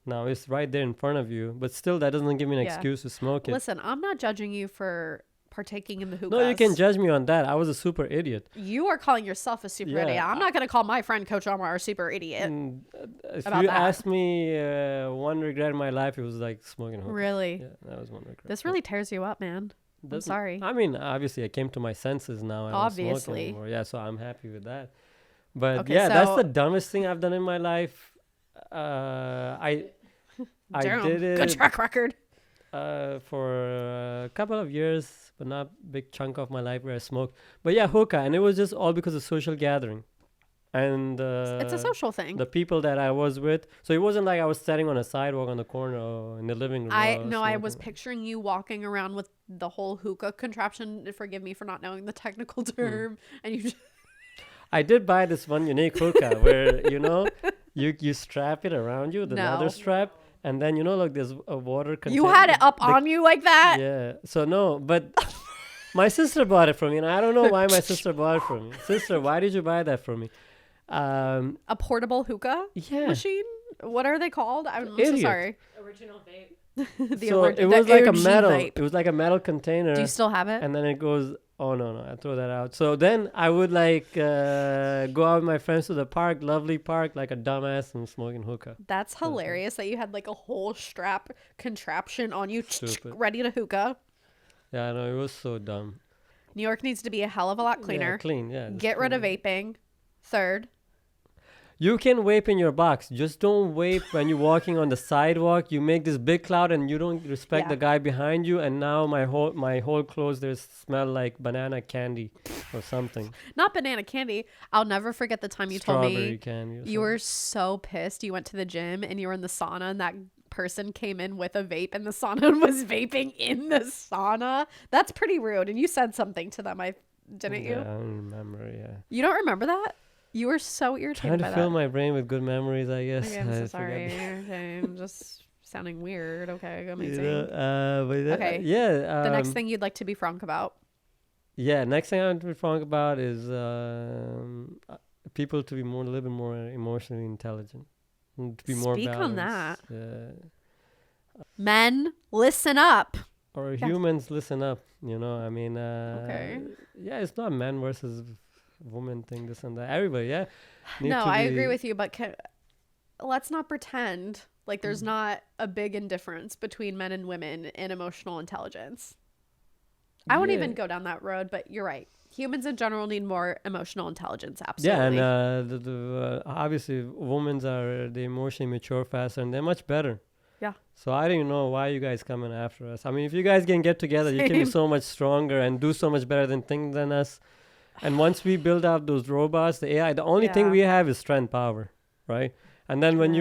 Now it's right there in front of you, but still that doesn't give me an Yeah. excuse to smoke it. Listen, I'm not judging you for partaking in the hookah. No, you can judge me on that. I was a super idiot. You are calling yourself a super Yeah, idiot. I'm not going to call my friend Coach Omar a super idiot. And, if About you that. ask me one regret in my life, it was like smoking hookah. Really? Yeah, that was one regret. This really tears you up, man. Doesn't- sorry. I mean, obviously, I came to my senses now. I don't smoke Obviously. anymore. Yeah, so I'm happy with that. But Okay, yeah, that's so- the dumbest thing I've done in my life. I Damn. did Good it track record. for a couple of years, but not big chunk of my life where I smoked. But yeah, hookah, and it was just all because of social gathering. and It's a social thing. the people that I was with. So it wasn't like I was sitting on a sidewalk on the corner or in the living room. I was smoking. picturing you walking around with the whole hookah contraption. Forgive me for not knowing the technical term. And you just I did buy this one unique hookah where you strap it around you with another No. strap, and then like there's a water container. you had it up on you like that. Yeah. So no, but my sister bought it for me, and I don't know why my sister bought it for me. Sister, why did you buy that for me? A portable hookah Yeah. machine. What are they called? I'm so Idiot. sorry. Original vape. It was like a OG metal. vape. It was like a metal container. Do you still have it? And then it goes. Oh no! I throw that out. So then I would go out with my friends to the park, lovely park, like a dumbass, and smoking hookah. That's hilarious that you had like a whole strap contraption on you, Stupid. ready to hookah. Yeah, I know, it was so dumb. New York needs to be a hell of a lot cleaner. Yeah, clean. Yeah. just Get rid of clean. vaping. Third, You can vape in your box. Just don't vape when you're walking on the sidewalk. You make this big cloud and you don't respect Yeah. the guy behind you. And now my whole clothes there smell like banana candy or something. not banana candy. I'll never forget the time you told Strawberry me candy. Or you were so pissed. You went to the gym and you were in the sauna and that person came in with a vape in the sauna and was vaping in the sauna. That's pretty rude. And you said something to them, didn't Yeah, you? I don't remember. Yeah. You don't remember that? You were so irritated Trying by to fill that. my brain with good memories, I guess. Okay, I'm so I forgot sorry. that. Okay, I'm just sounding weird. Okay, You amazing. know, but Okay, yeah. the next thing you'd like to be frank about. Yeah, next thing I want to be frank about is people to be a little bit more emotionally intelligent, and to be more Speak on balanced. that. Yeah. Men, listen up. Or Yeah. humans, listen up. I mean, Okay. yeah, it's not men versus woman thing, this and that. Everybody, yeah. No, I agree with you, but let's not pretend like there's Mm. not a big indifference between men and women in emotional intelligence. I won't even go down that road, but you're right. Humans in general need more emotional intelligence. Absolutely. Yeah, and obviously, they emotionally mature faster, and they're much better. Yeah. So I don't even know why you guys coming after us. I mean, if you guys can get together, you can be Same. so much stronger and do so much better than us. And once we build out those robots, the AI, the only thing Yeah. we have is strength power, right? And then when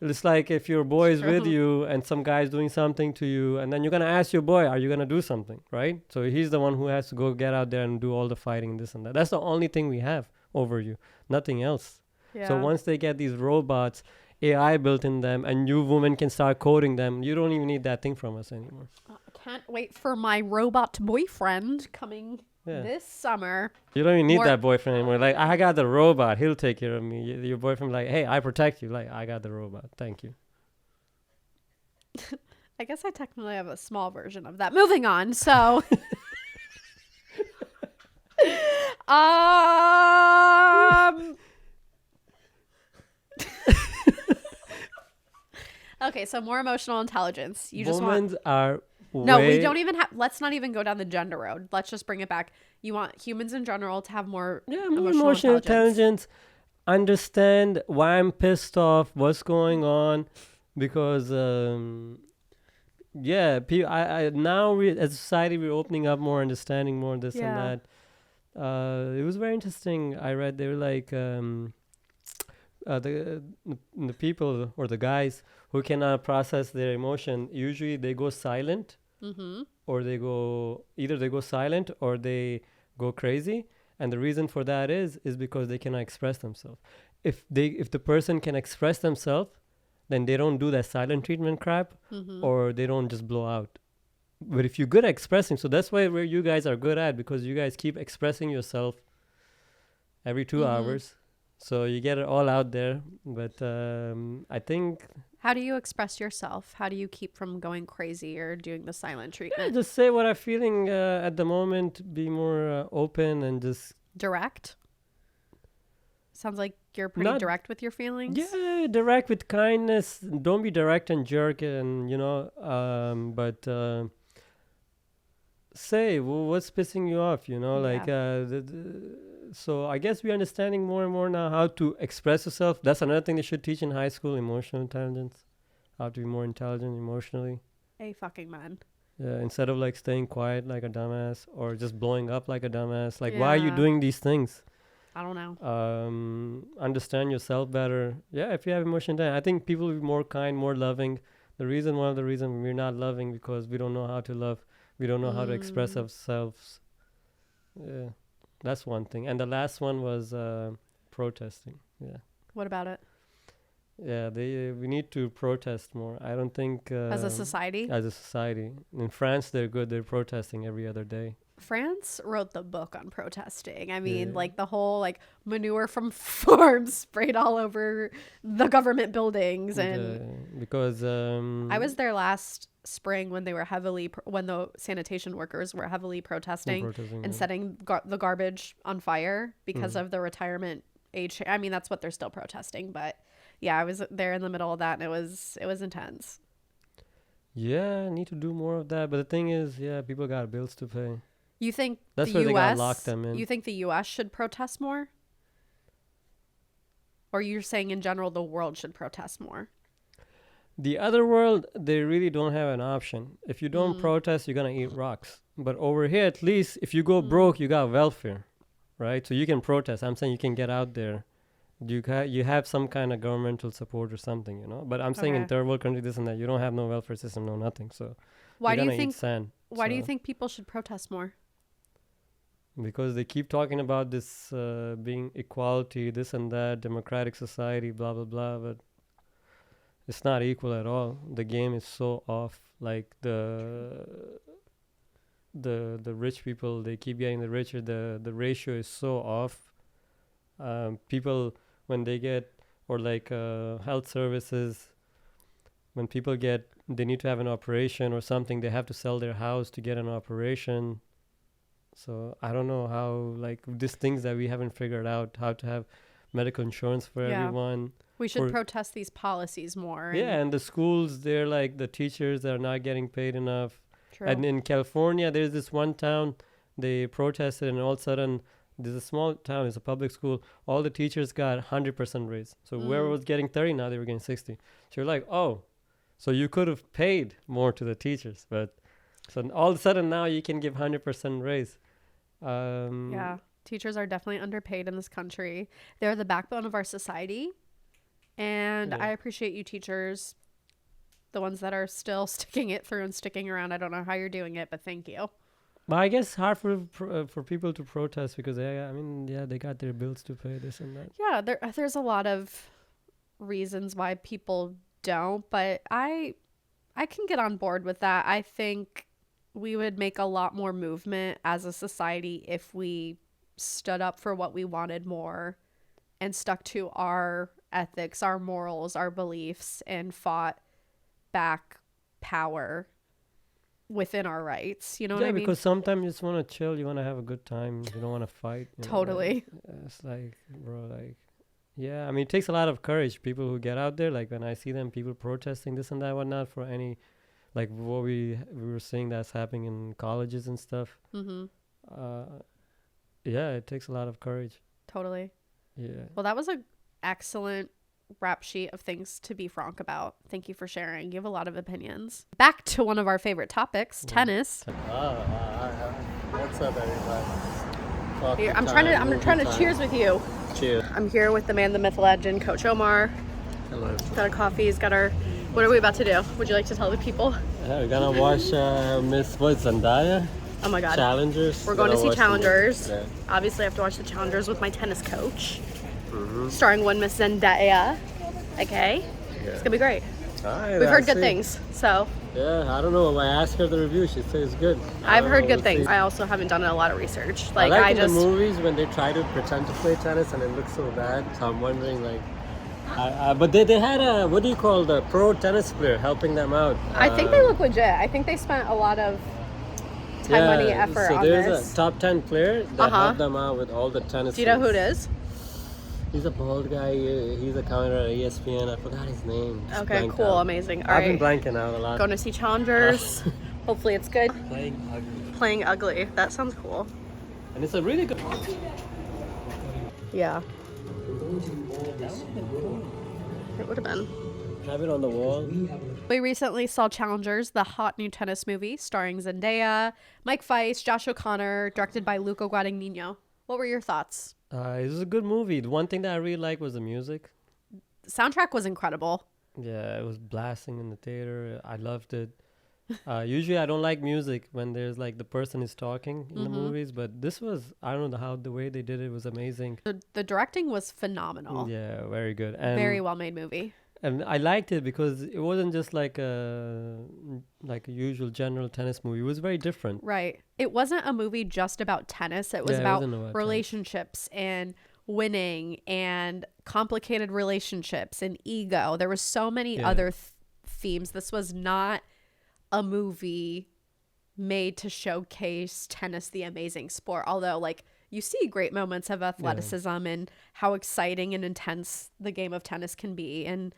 it's like if your boy is with True. you and some guy's doing something to you, and then you're gonna ask your boy, are you gonna do something, right? So he's the one who has to go get out there and do all the fighting, this and that. That's the only thing we have over you, nothing else. Yeah. So once they get these robots, AI built in them, and you women can start coding them, you don't even need that thing from us anymore. I can't wait for my robot boyfriend coming Yeah. this summer. You don't even need More- that boyfriend anymore. Like, I got the robot. He'll take care of me. Your boyfriend, like, hey, I protect you. Like, I got the robot. Thank you. I guess I technically have a small version of that. Moving on. So, okay, so more emotional intelligence. You just want Women are No, we way- don't even have. Let's not even go down the gender road. Let's just bring it back. You want humans in general to have more Yeah, more emotional intelligence. Understand why I'm pissed off, what's going on, because now as a society we're opening up more, understanding more, this Yeah. and that. It was very interesting. I read they were like the people or the guys who cannot process their emotion. Usually they go silent, Mm-hmm. or they go silent or they go crazy. And the reason for that is because they cannot express themselves. If the person can express themselves, then they don't do that silent treatment crap, Mm-hmm. or they don't just blow out. But if you're good at expressing, so that's where you guys are good at, because you guys keep expressing yourself every 2 Mhm. hours. So you get it all out there. But I think How do you express yourself? How do you keep from going crazy or doing the silent treatment? just say what I'm feeling at the moment, be more open, and just Direct? Sounds like you're pretty Not- direct with your feelings. yeah, direct with kindness. Don't be direct and jerk, and but say what's pissing you off. Like so. I guess we're understanding more and more now how to express yourself. That's another thing they should teach in high school: emotional intelligence, how to be more intelligent emotionally. A fucking man. Yeah, instead of like staying quiet like a dumbass or just blowing up like a dumbass. Like, why are you Yeah. doing these things? I don't know. Understand yourself better. Yeah, if you have emotion, then I think people will be more kind, more loving. One of the reasons we're not loving because we don't know how to love. We don't know how to express ourselves. Yeah, that's one thing. And the last one was protesting. Yeah. What about it? Yeah, we need to protest more. I don't think As a society? As a society. In France, they're good. They're protesting every other day. France wrote the book on protesting. I mean, Yeah. like the whole like manure from farms sprayed all over the government buildings, and Because I was there last spring when they were when the sanitation workers were heavily protesting and setting the garbage on fire because of the retirement age. I mean, that's what they're still protesting, but yeah, I was there in the middle of that, and it was intense. Yeah, need to do more of that. But the thing is, yeah, people got bills to pay. You think That's the where US, they gotta lock them in. You think the US should protest more? Or you're saying in general the world should protest more? The other world, they really don't have an option. If you don't protest, you're gonna eat rocks. But over here, at least, if you go broke, you got welfare, right? So you can protest. I'm saying you can get out there. You have some kind of governmental support or something, you know. But I'm saying in third world country, this and that, you don't have no welfare system, no nothing. So Why do you eat think? sand. Why do you think people should protest more? Because they keep talking about this being equality, this and that, democratic society, blah blah blah, but it's not equal at all. The game is so off. Like the rich people, they keep getting the richer. The ratio is so off. People when they get, or like health services, when people get, they need to have an operation or something, they have to sell their house to get an operation. So I don't know how, like, these things that we haven't figured out, how to have medical insurance for everyone. We should protest these policies more. And the schools, they're like, the teachers are not getting paid enough. True. And in California, there's this one town, they protested, and all of a sudden, there's a small town, it's a public school, all the teachers got 100% raise. So whoever was getting 30, now they were getting 60. So you're like, oh, so you could have paid more to the teachers. But so all of a sudden now you can give 100% raise. Yeah, teachers are definitely underpaid in this country. They're the backbone of our society. And I appreciate you teachers, the ones that are still sticking it through and sticking around. I don't know how you're doing it, but thank you. But I guess hard for people to protest because they got their bills to pay, this and that. Yeah, there's a lot of reasons why people don't, but I can get on board with that. I think we would make a lot more movement as a society if we stood up for what we wanted more and stuck to our ethics, our morals, our beliefs, and fought back power within our rights. You know what I mean? Because sometimes you just want to chill, you want to have a good time, you don't want to fight. Totally. It's like, bro, like, yeah, I mean, it takes a lot of courage. People who get out there, like when I see them, people protesting this and that, whatnot, for any, like what we were seeing that's happening in colleges and stuff. Yeah, it takes a lot of courage. Totally. Yeah. Well, that was an excellent rap sheet of things to be frank about. Thank you for sharing. You have a lot of opinions. Back to one of our favorite topics, tennis. What's up, everybody? Here, I'm trying to cheers with you. Cheers. I'm here with the man, the myth, legend, Coach Omar. Hello. Got our coffees, what are we about to do? Would you like to tell the people? Yeah, we're gonna watch Miss Zendaya. Oh my God. Challengers. We're going to see Challengers. Yeah. Obviously, I have to watch the Challengers with my tennis coach. Starring one Miss Zendaya. Okay? Yeah. It's gonna be great. Right, We've heard good things, so. Yeah, I don't know. I asked her the review. She says it's good. I've heard good things. I also haven't done a lot of research. Like in the movies when they try to pretend to play tennis and it looks so bad. So I'm wondering, like, but they had a, what do you call, the pro tennis player helping them out. I think they look legit. I think they spent a lot of time, money, effort on this. So there's a top 10 player that helped them out with all the tennis. Do you know who it is? He's a bald guy. He's a commentator at ESPN. I forgot his name. Okay, cool, amazing. All I've been blanking out a lot. Going to see Challengers. Hopefully it's good. Playing ugly. That sounds cool. And it's a really good. Yeah. It would have been. Have it on the wall. We recently saw Challengers, the hot new tennis movie starring Zendaya, Mike Feist, Josh O'Connor, directed by Luca Guadagnino. What were your thoughts? It was a good movie. The one thing that I really liked was the music. Soundtrack was incredible. Yeah, it was blasting in the theater. I loved it. Usually I don't like music when there's like the person is talking in the movies, but this was, I don't know how the way they did it was amazing. The directing was phenomenal. Yeah, very good. And Very well made movie. and I liked it because it wasn't just like a usual general tennis movie. It was very different. Right. It wasn't a movie just about tennis. It was Yeah, it about wasn't about tennis. relationships and winning and complicated relationships and ego. There were so many Yeah. other themes. This was not a movie made to showcase tennis, the amazing sport. Although, like, you see great moments of athleticism and how exciting and intense the game of tennis can be and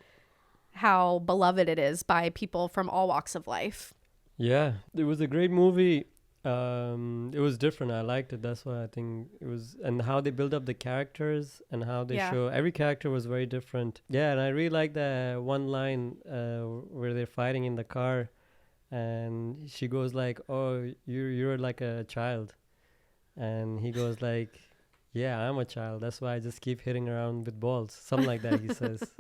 how beloved it is by people from all walks of life. Yeah, it was a great movie. It was different. I liked it. That's why I think it was, and how they build up the characters and how they Yeah. show every character was very different. Yeah, and I really like that one line where they're fighting in the car, and she goes like, "Oh, you're like a child," and he goes like, "Yeah, I'm a child. That's why I just keep hitting around with balls." Something like that he says,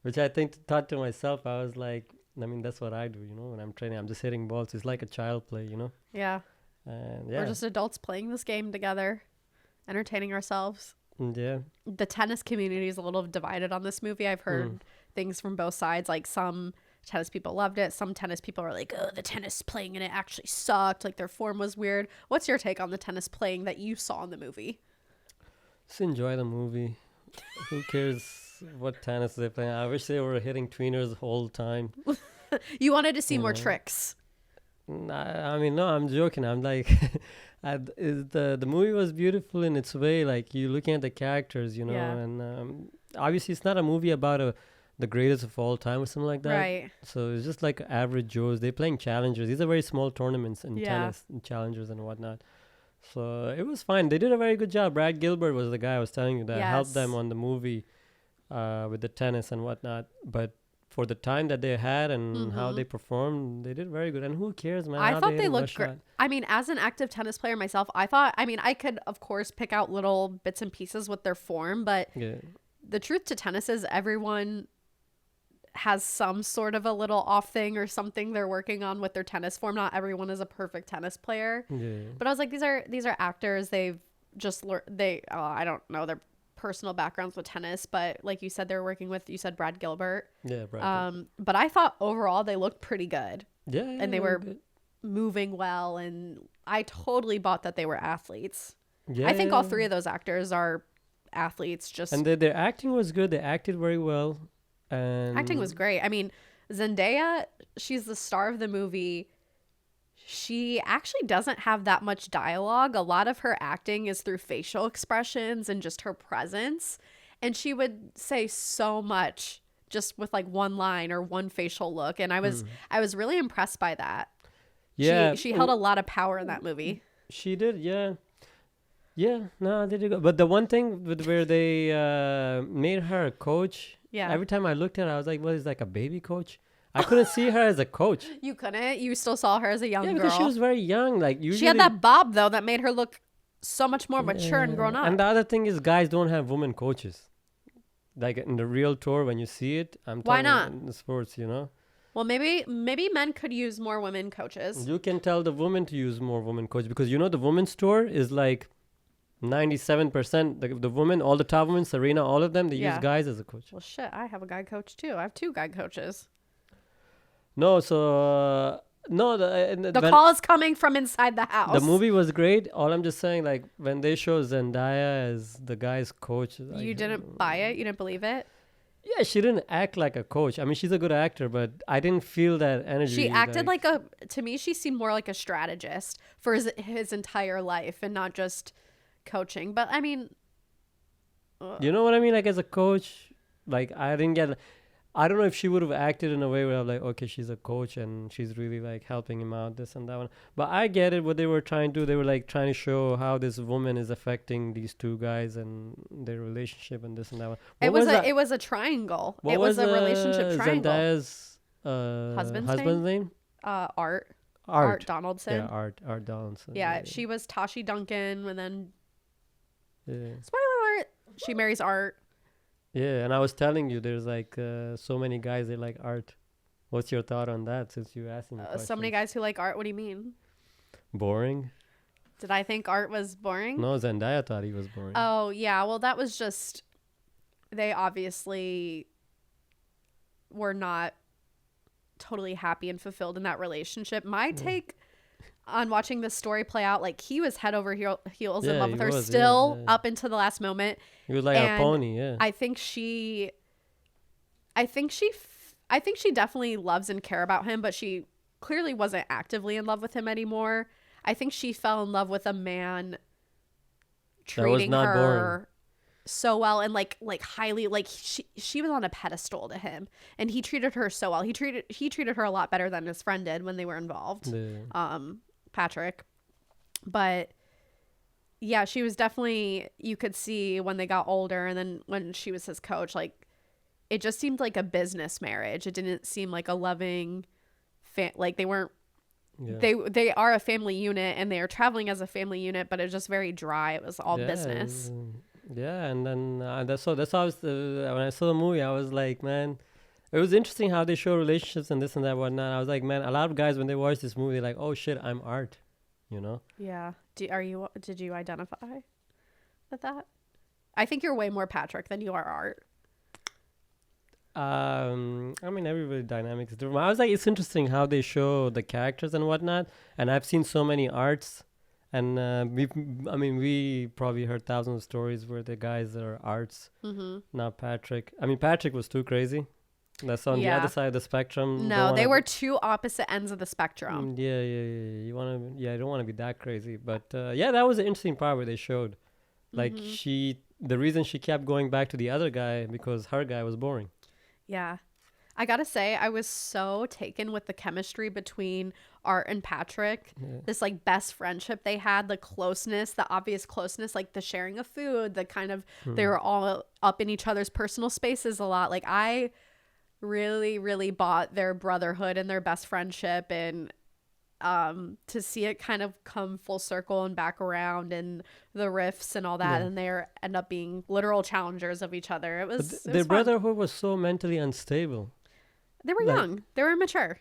which I thought to myself. I was like, I mean, that's what I do, you know, when I'm training. I'm just hitting balls. It's like a child play, you know. Yeah. And We're yeah, just adults playing this game together, entertaining ourselves. yeah, The tennis community is a little divided on this movie. I've heard things from both sides. Like, some tennis people loved it. Some tennis people were like, oh, the tennis playing in it actually sucked. Like, their form was weird. What's your take on the tennis playing that you saw in the movie? just enjoy the movie. Who cares what tennis they're playing? I wish they were hitting tweeners the whole time. You wanted to see more Yeah. tricks. I mean, no, I'm joking. I'm like, the movie was beautiful in its way. Like, you're looking at the characters, you know, Yeah. and obviously it's not a movie about the greatest of all time or something like that. Right. So it's just like average Joes. They're playing challengers. These are very small tournaments in Yeah. tennis, and challengers and whatnot. So it was fine. They did a very good job. Brad Gilbert was the guy I was telling you that helped them Yes. on the movie with the tennis and whatnot. But for the time that they had and how they performed, they did very good. And who cares, man? I how thought they hitting looked a great. shot. I mean, as an active tennis player myself, I mean, I could, of course, pick out little bits and pieces with their form, but Yeah. the truth to tennis is everyone has some sort of a little off thing or something they're working on with their tennis form. Not everyone is a perfect tennis player. Yeah. But I was like, these are actors. They've just learned. I don't know their personal backgrounds with tennis, but like you said, they're working with. You said Brad Gilbert. Yeah, Brad. But I thought overall they looked pretty good, Yeah. and they were moving well, and I totally bought that they were athletes. Yeah. I think all three of those actors are athletes. Just And their acting was good. They acted very well. And acting was great. I mean, Zendaya, she's the star of the movie. She actually doesn't have that much dialogue. A lot of her acting is through facial expressions and just her presence. And she would say so much just with like one line or one facial look. And I was really impressed by that. Yeah. She held a lot of power in that movie. She did, yeah. Yeah, no, they did go. But the one thing with where they made her a coach, Yeah. every time I looked at her, I was like, what is like a baby coach? I couldn't see her as a coach. You couldn't? You still saw her as a young Yeah, girl. because she was very young. Like usually, She had that bob, though, that made her look so much more mature and grown up. And the other thing is, guys don't have women coaches. Like in the real tour, when you see it, I'm Why talking not? in the sports, you know. Well, maybe men could use more women coaches. You can tell the women to use more women coaches because you know the women's tour is like 97%. The women, all the top women, Serena, all of them, they Yeah. use guys as a coach. Well, shit, I have a guy coach too. I have 2 guy coaches. No, so no, The call is coming from inside the house. the movie was great. All I'm just saying, like when they show Zendaya as the guy's coach, like, You didn't buy it? You didn't believe it? yeah, she didn't act like a coach. I mean, she's a good actor, but I didn't feel that energy. She acted like to me, she seemed more like a strategist for his entire life and not just coaching. But I mean, you know what I mean? Like as a coach, like I didn't get. I don't know if she would have acted in a way where I'm like, okay, she's a coach and she's really like helping him out, this and that one. But I get it. What they were trying to do, they were like trying to show how this woman is affecting these 2 guys and their relationship and this and that one. it was a triangle. What It was a relationship triangle. Zendaya's Husband's name? Art Donaldson. Yeah, Art Donaldson. Yeah, she was Tashi Duncan, and then Yeah. spoiler She marries Art. Yeah, and I was telling you, there's like so many guys that like Art. What's your thought on that? Since you asked me So many questions? guys who like Art. What do you mean? Boring? Did I think Art was boring? No, Zendaya thought he was boring. Oh, yeah. Well, that was just, they obviously were not totally happy and fulfilled in that relationship. My take on watching this story play out, like, he was head over heels in Yeah, love he with her was, still yeah. up until the last moment. He was like a and pony, yeah. I think she definitely loves and care about him, but she clearly wasn't actively in love with him anymore. I think she fell in love with a man treating not her boring. so well and like highly, like she was on a pedestal to him, and he treated her so well. He treated her a lot better than his friend did when they were involved. Yeah. Patrick. But yeah, she was definitely, you could see when they got older and then when she was his coach, like it just seemed like a business marriage. It didn't seem like a loving like they weren't. Yeah. They are a family unit and they are traveling as a family unit, but it was just very dry. It was all Yeah, business. Yeah, and then that's how I was, when I saw the movie, I was like, man, it was interesting how they show relationships and this and that whatnot. I was like, man, a lot of guys when they watch this movie, they're like, oh shit, I'm Art, you know? Yeah. Did you identify with that? I think you're way more Patrick than you are Art. I mean, everybody dynamics is different. I was like, it's interesting how they show the characters and whatnot. And I've seen so many Arts, and we probably heard thousands of stories where the guys are Arts, not Patrick. I mean, Patrick was too crazy. That's on the Yeah. other side of the spectrum. No, they were two opposite ends of the spectrum. Yeah. You don't want to be that crazy. But yeah, that was an interesting part where they showed, like the reason she kept going back to the other guy because her guy was boring. Yeah. I gotta say, I was so taken with the chemistry between Art and Patrick. Yeah. This like best friendship they had, the closeness, the obvious closeness, like the sharing of food, the kind of, they were all up in each other's personal spaces a lot. Like I really, really bought their brotherhood and their best friendship, and to see it kind of come full circle and back around and the riffs and all that, Yeah. and they end up being literal challengers of each other. It was, Their brotherhood was so mentally unstable. They were like- young. They were immature.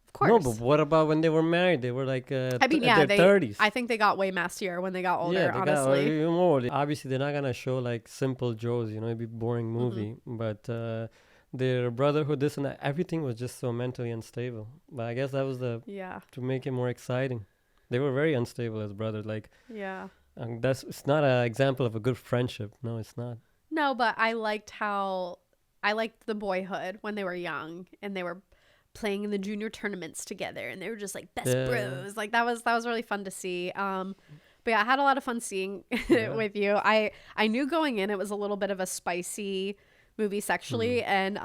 Of course. No, but what about when they were married? They were like I mean, in their 30s. I think they got way messier when they got older, yeah, they honestly. got even more. Obviously, they're not gonna show like simple Joes. You know, it'd be a boring Mm-hmm. movie. But their brotherhood, this and that, everything was just so mentally unstable. But I guess that was Yeah. to make it more exciting. They were very unstable as brothers. Like Yeah. it's not an example of a good friendship. No, it's not. No, but I liked the boyhood when they were young and they were playing in the junior tournaments together and they were just like best Yeah. bros. Like that was really fun to see. But yeah, I had a lot of fun seeing it Yeah. with you. I knew going in it was a little bit of a spicy movie sexually, and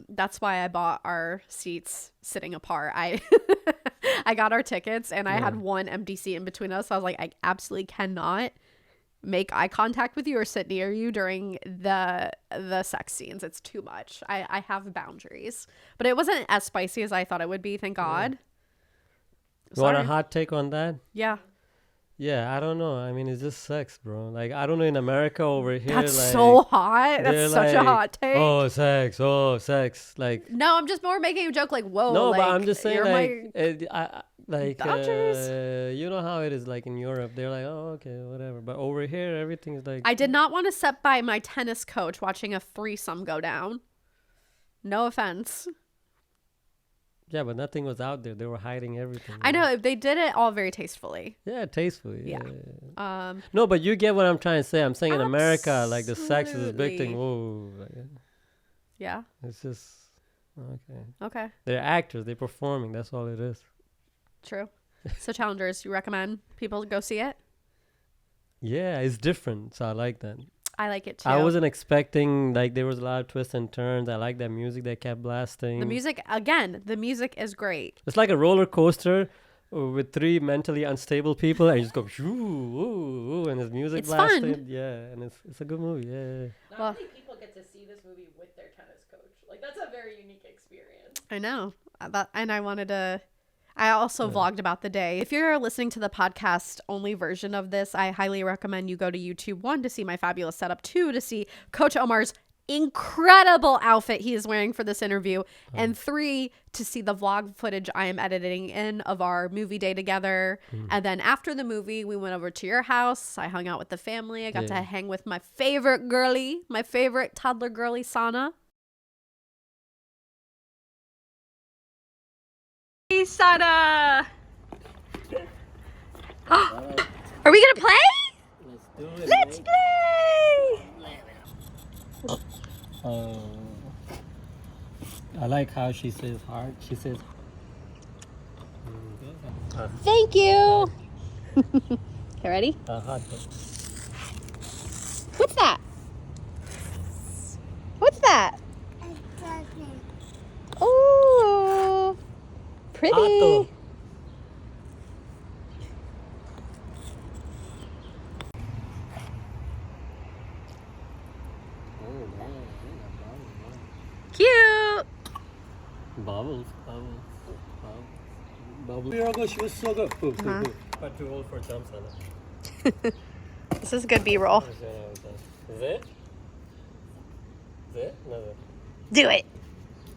that's why I bought our seats sitting apart. I I got our tickets and I had one empty seat in between us. So I was like, I absolutely cannot make eye contact with you or sit near you during the sex scenes. It's too much. I have boundaries. But it wasn't as spicy as I thought it would be, thank God. You want a Sorry. hot take on that? Yeah. Yeah, I don't know. I mean, it's just sex, bro. Like, I don't know, in America over here, That's like, so hot. they're That's such a like, hot take. Oh, sex. Like, No, I'm just more making a joke like, whoa. no, like, but I'm just saying, you're like, my- Dodgers. You know how it is, like in Europe. They're like, oh, okay, whatever. But over here, everything is like, I did not want to sit by my tennis coach watching a threesome go down. No offense. yeah, but nothing was out there. They were hiding everything. I know they did it all very tastefully. Yeah, tastefully. Yeah. Yeah. No, but you get what I'm trying to say. I'm saying in America, like the sex is a big thing. Absolutely. Whoa, like, Yeah. it's just okay. Okay. They're actors. They're performing. That's all it is. True. So challengers, you recommend people go see it? Yeah, it's different. So I like that. I like it too. I wasn't expecting, like, there was a lot of twists and turns. I like that music they kept blasting. The music, again, the music is great. It's like a roller coaster with three mentally unstable people, and you just go shoo, ooh, ooh, and there's music It's blasting. fun. Yeah, and it's a good movie. Yeah. Well- many people get to see this movie with their tennis coach. Like, that's a very unique experience. I know. And I wanted to, I also vlogged about the day. If you're listening to the podcast only version of this, I highly recommend you go to YouTube, 1, to see my fabulous setup, 2, to see Coach Omar's incredible outfit he is wearing for this interview, and 3, to see the vlog footage I am editing in of our movie day together. And then after the movie, we went over to your house. I hung out with the family. I got to hang with my favorite girly, my favorite toddler girly, Sana. Hey, Sana. Are we gonna play? Let's do it. Let's play. I like how she says hard. She says. Thank you. Okay, ready? Hot. What's that? What's that? Oh, pretty. Hato. Cute. Bubbles. Bubbles. She was so good. But too old for jumps on it. This is good B-roll. Is it? No. Do it.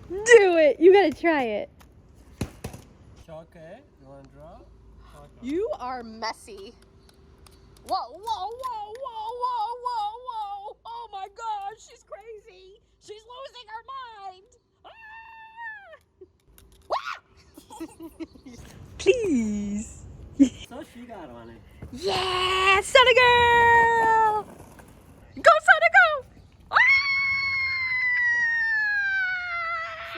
Do it. You gotta try it. Okay. You want to draw? You are messy. Whoa, whoa, whoa, whoa, whoa, whoa, whoa. Oh my gosh, she's crazy. She's losing her mind. Ah! Please. So she got on it. Yeah, Sana girl. Go, Sana, go.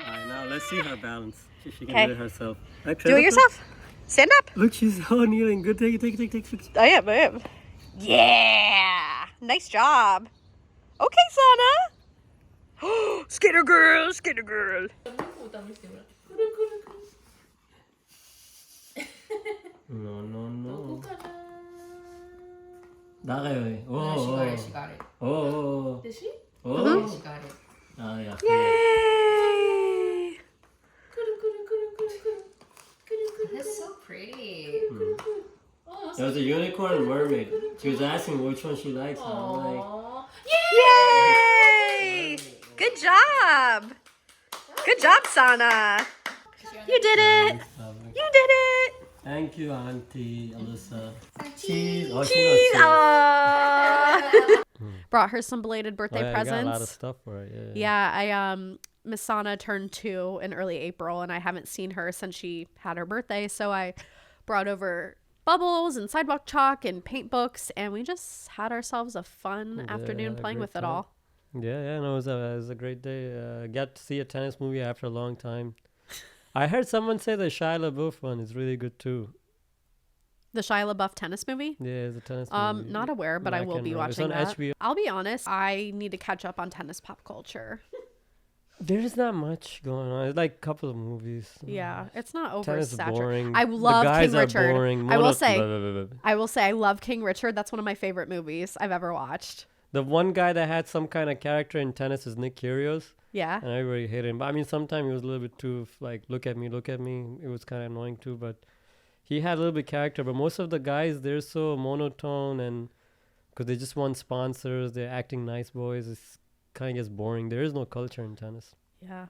Alright, now let's see her balance. She can Okay. do it herself. Do it yourself. Stand up. Look, she's all kneeling. Good. Take it. I am. Yeah. Nice job. Okay, Sana. Skater girl. No. Dale. She got it. Oh. Did she? Oh. She got it. Ah, yeah. Yay. That's so pretty. Oh, There was a unicorn and mermaid. She was asking which one she likes. And I'm like, Aw. Yay. Good job. Good job, Sana. You did it. lovely. You did it. Thank you, Auntie Alyssa. Cheese. Oh, she Cheese. knows cheese. Aw. Brought her some belated birthday I got presents. a lot of stuff for her. Yeah. Yeah, Miss Sana turned 2 in early April, and I haven't seen her since she had her birthday. So I brought over bubbles and sidewalk chalk and paint books, and we just had ourselves a fun afternoon had a playing great with it time. all. Yeah. No, it was a great day. Got to see a tennis movie after a long time. I heard someone say the Shia LaBeouf one is really good too. The Shia LaBeouf tennis movie? Yeah, it's a tennis movie. Not aware, but I Black will and be white. It's watching on that. HBO. I'll be honest, I need to catch up on tennis pop culture. There's not much going on. It's like a couple of movies. Yeah, it's not Tennis is oversaturated. boring. I love the guys King Richard. Are boring. I will say I love King Richard. That's one of my favorite movies I've ever watched. The one guy that had some kind of character in tennis is Nick Kyrgios, Yeah. and everybody hated him. But I mean, sometimes he was a little bit too like, look at me. It was kind of annoying too, but he had a little bit character. But most of the guys, they're so monotone, and because they just want sponsors, they're acting nice boys. It's kind of gets boring. There is no culture in tennis. Yeah.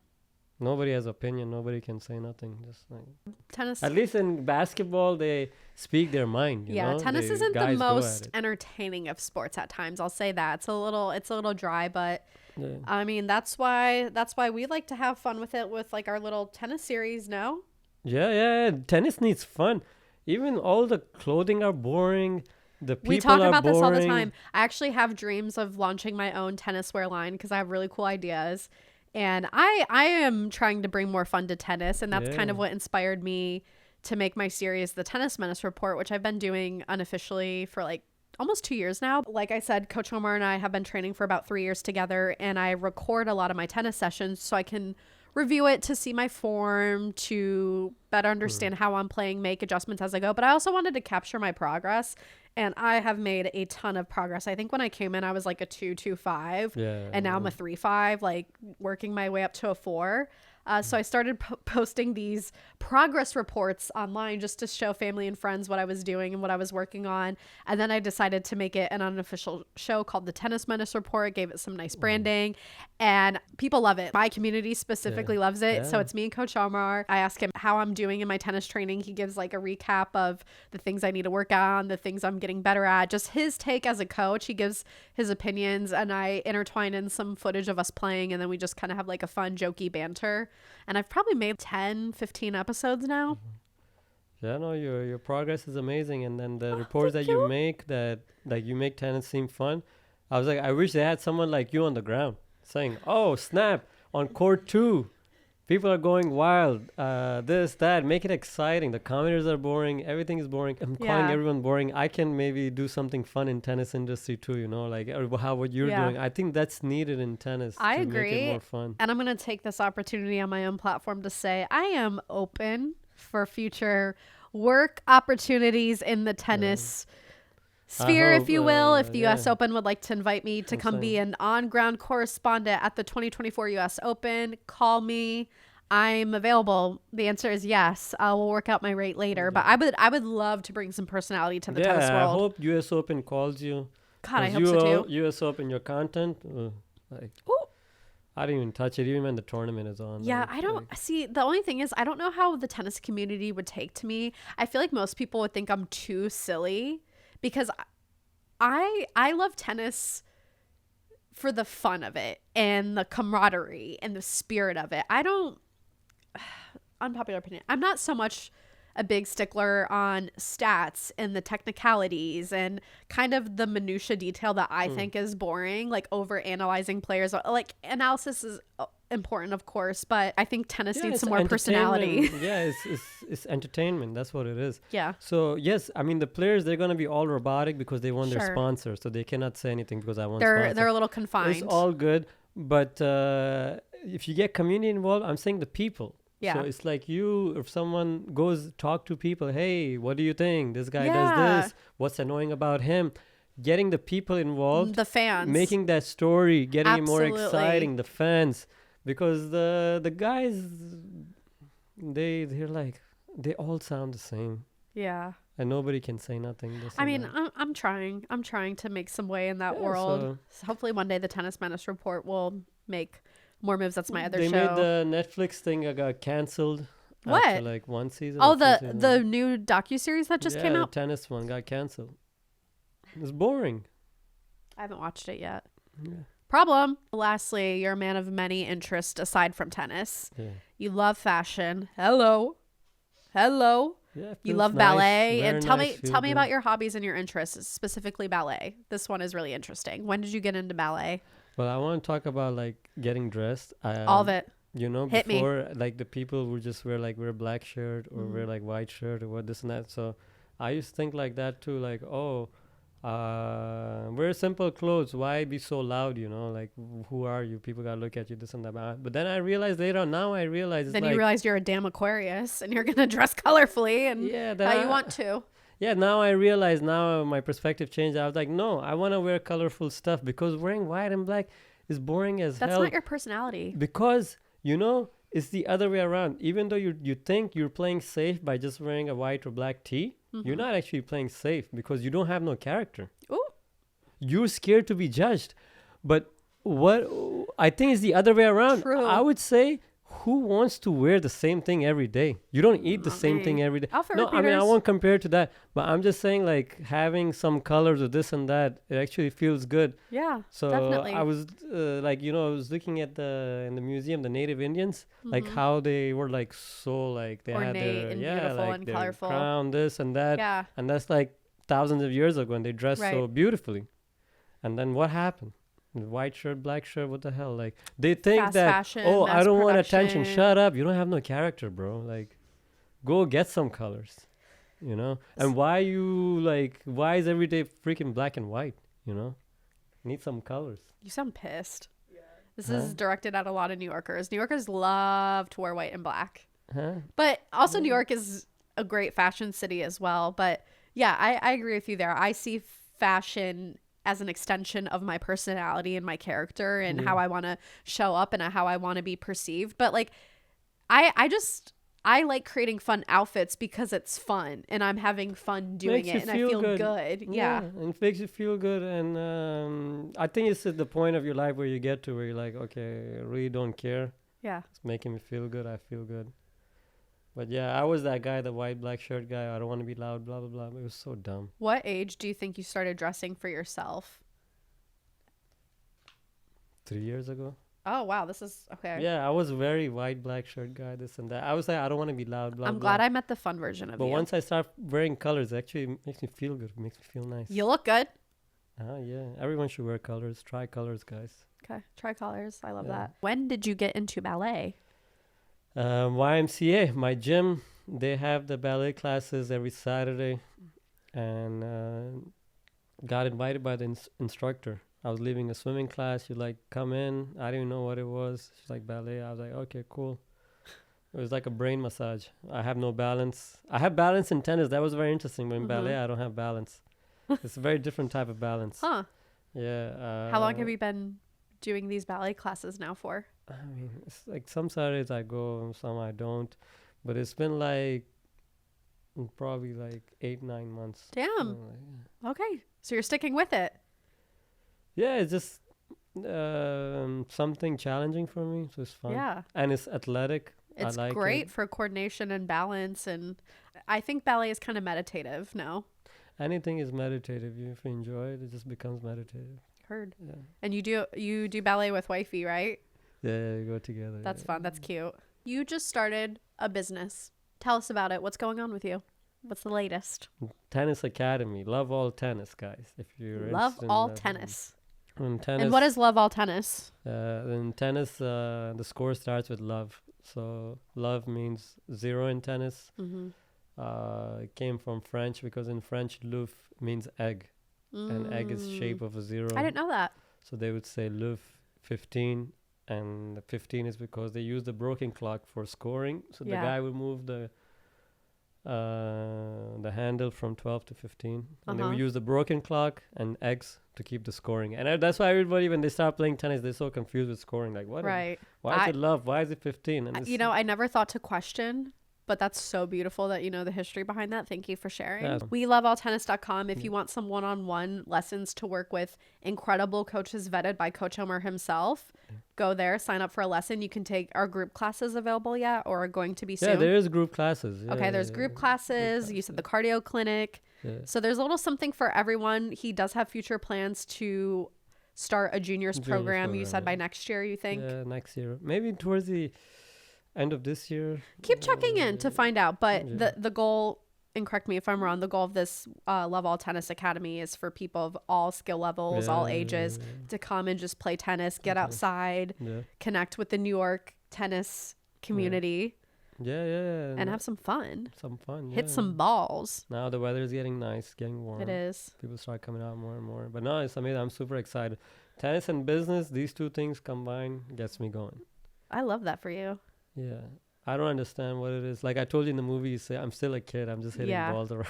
Nobody has opinion. Nobody can say nothing. Just like Tennis. at least in basketball, they speak their mind. You Yeah, know? tennis They- isn't the guys go at most it. entertaining of sports at times. I'll say that. It's a little dry, but Yeah. I mean, that's why we like to have fun with it with like our little tennis series, no? Yeah. Tennis needs fun. Even all the clothing are boring. The people We talk are about boring. this all the time. I actually have dreams of launching my own tennis wear line because I have really cool ideas. And I am trying to bring more fun to tennis, and that's kind of Yeah. what inspired me to make my series, The Tennis Menace Report, which I've been doing unofficially for like almost 2 years now. Like I said, Coach Omar and I have been training for about 3 years together, and I record a lot of my tennis sessions so I can review it to see my form, to better understand how I'm playing, make adjustments as I go. But I also wanted to capture my progress, and I have made a ton of progress. I think when I came in, I was like a 2.25, Yeah. and now I'm a 3.5, like working my way up to a 4. So I started posting these progress reports online just to show family and friends what I was doing and what I was working on. And then I decided to make it an unofficial show called the Tennis Menace Report, gave it some nice branding, and people love it. My community specifically loves it. So it's me and Coach Omar. I ask him how I'm doing in my tennis training. He gives like a recap of the things I need to work on, the things I'm getting better at, just his take as a coach. He gives his opinions, and I intertwine in some footage of us playing, and then we just kind of have like a fun, jokey banter. And I've probably made 10, 15 episodes now. Yeah, no, your progress is amazing. And then the reports that you make, that like you make tennis seem fun. I was like, I wish they had someone like you on the ground saying, oh, snap, on court 2. People are going wild. This, that. Make it exciting. The commenters are boring. Everything is boring. I'm calling everyone boring. I can maybe do something fun in tennis industry too, you know, like how what you're doing. I think that's needed in tennis. I to agree. Make it more fun. And I'm going to take this opportunity on my own platform to say I am open for future work opportunities in the tennis sphere, if you will. If the U.S. Open would like to invite me to come be an on-ground correspondent at the 2024 U.S. Open, call me. I'm available. The answer is yes. I will work out my rate later. But I would love to bring some personality to the tennis world. I hope U.S. Open calls you. God, I hope so too. U.S. Open, your content, I didn't even touch it even when the tournament is on. Yeah, I don't see. The only thing is, I don't know how the tennis community would take to me. I feel like most people would think I'm too silly, because I love tennis for the fun of it and the camaraderie and the spirit of it. I don't, unpopular opinion, I'm not so much a big stickler on stats and the technicalities and kind of the minutia detail that I think is boring, like over analyzing players. Like, analysis is important, of course, but I think tennis needs some more personality. Yeah, it's entertainment. That's what it is. Yeah. So yes, I mean the players, they're gonna be all robotic because they want their sponsor, so they cannot say anything because I want sponsor. They're a little confined. It's all good, but if you get community involved, I'm saying the people. Yeah. So it's like if someone goes talk to people, hey, what do you think? This guy does this. What's annoying about him? Getting the people involved, the fans, making that story, getting it more exciting. The fans. Because the guys, they're like, they all sound the same. Yeah. And nobody can say nothing. I mean, I'm trying to make some way in that world. So hopefully one day the Tennis Menace Report will make more moves. That's my other show. They made the Netflix thing got canceled. What? After like one season. Oh, the new docuseries that just came out? The tennis one got canceled. It's boring. I haven't watched it yet. Yeah. Problem. Lastly, you're a man of many interests aside from tennis. Yeah. You love fashion. Hello. Yeah, You love ballet. And tell me about your hobbies and your interests, specifically ballet. This one is really interesting. When did you get into ballet? Well, I want to talk about like getting dressed. All of it. You know, Hit before like the people would just wear a black shirt or wear like white shirt or what this and that. So I used to think like that too, like, wear simple clothes. Why be so loud? You know, like who are you? People gotta look at you, this and that. But then I realized later on. Now I realize. Then you realize you're a damn Aquarius and you're gonna dress colorfully and how you want to. Yeah, now I realize. Now my perspective changed. I was like, no, I want to wear colorful stuff because wearing white and black is boring as hell. That's not your personality. Because it's the other way around. Even though you think you're playing safe by just wearing a white or black tee, you're not actually playing safe because you don't have no character. Ooh. You're scared to be judged. But what I think is the other way around. True. I would say, who wants to wear the same thing every day? You don't eat the same thing every day. No, I mean, I won't compare to that. But I'm just saying, like, having some colors or this and that, it actually feels good. Yeah, so definitely. I was I was looking at in the museum, the Native Indians, like how they were like so like they ornate had their and beautiful like and their colorful crown, this and that. Yeah. And that's like thousands of years ago, and they dressed so beautifully. And then what happened? White shirt, black shirt, what the hell? Like, they think fast that, fashion, I don't want attention. production. Shut up. You don't have no character, bro. Like, go get some colors, And why is every day freaking black and white, Need some colors. You sound pissed. This is directed at a lot of New Yorkers. New Yorkers love to wear white and black. But also New York is a great fashion city as well. But yeah, I agree with you there. I see fashion as an extension of my personality and my character and how I want to show up and how I want to be perceived. But like, I like creating fun outfits because it's fun and I'm having fun doing Makes it you and I feel feel good. good. Yeah. And it makes you feel good. And I think it's at the point of your life where you get to where you're like, okay, I really don't care. Yeah. It's making me feel good. I feel good. But yeah, I was that guy, the white, black shirt guy. I don't want to be loud, blah, blah, blah. It was so dumb. What age do you think you started dressing for yourself? 3 years ago. Oh, wow. This is okay. Yeah, I was very white, black shirt guy, this and that. I was like, I don't want to be loud, blah, I'm blah. glad I met the fun version of But you. once I start wearing colors, it actually makes me feel good. It makes me feel nice. You look good. Yeah. Everyone should wear colors. Try colors, guys. Okay. Tricolors. I love Yeah. that. When did you get into ballet? YMCA, my gym, they have the ballet classes every Saturday, and got invited by the instructor. I was leaving a swimming class. You like come in. I didn't know what it was. She's like ballet. I was like, okay, cool. It was like a brain massage. I have no balance. I have balance in tennis. That was very interesting. But in ballet, I don't have balance. It's a very different type of balance. Huh. Yeah. How long have you been doing these ballet classes now for? I mean, it's like some Saturdays I go, some I don't. But it's been like probably like 8-9 months. Damn. Okay. So you're sticking with it. Yeah, it's just something challenging for me, so it's fun. Yeah. And it's athletic. It's I like great it. for coordination and balance. And I think ballet is kind of meditative. No? Anything is meditative. If you enjoy it, it just becomes meditative. Heard. Yeah. And you do ballet with wifey, right? Yeah, we go together. That's yeah. fun. That's cute. You just started a business. Tell us about it. What's going on with you? What's the latest? Tennis Academy. Love all tennis, guys. If you're Love interested in all that. tennis. In tennis. And what is love all tennis? In tennis, the score starts with love. So love means 0 in tennis. Mm-hmm. It came from French because in French, l'œuf means egg. And egg is shape of a 0. I didn't know that. So they would say l'œuf 15. And the 15 is because they use the broken clock for scoring. So the guy would move the handle from 12 to 15. And they would use the broken clock and eggs to keep the scoring. And that's why everybody, when they start playing tennis, they're so confused with scoring. Like, what? Right. Why is it love? Why is it 15? And I never thought to question, but that's so beautiful that you know the history behind that. Thank you for sharing. Yeah. We love alltennis.com. If you want some one-on-one lessons to work with incredible coaches vetted by Coach Omar himself, go there, sign up for a lesson. You can take our group classes available yet or are going to be soon. Yeah, there is group classes. Yeah, Okay, there's group classes. You said the cardio clinic. Yeah. So there's a little something for everyone. He does have future plans to start a juniors program. You said by next year, you think? Yeah, next year. Maybe towards the end of this year. Keep checking in to find out. But the goal, and correct me if I'm wrong, the goal of this Love All Tennis Academy is for people of all skill levels, all ages, to come and just play tennis, get outside, connect with the New York tennis community. Yeah. And have some fun. Some fun. Hit some balls. Now the weather is getting nice, getting warm. It is. People start coming out more and more. But no, it's amazing. I'm super excited. Tennis and business, these two things combined gets me going. I love that for you. Yeah. I don't understand what it is. Like I told you in the movie, you say, I'm still a kid. I'm just hitting balls around.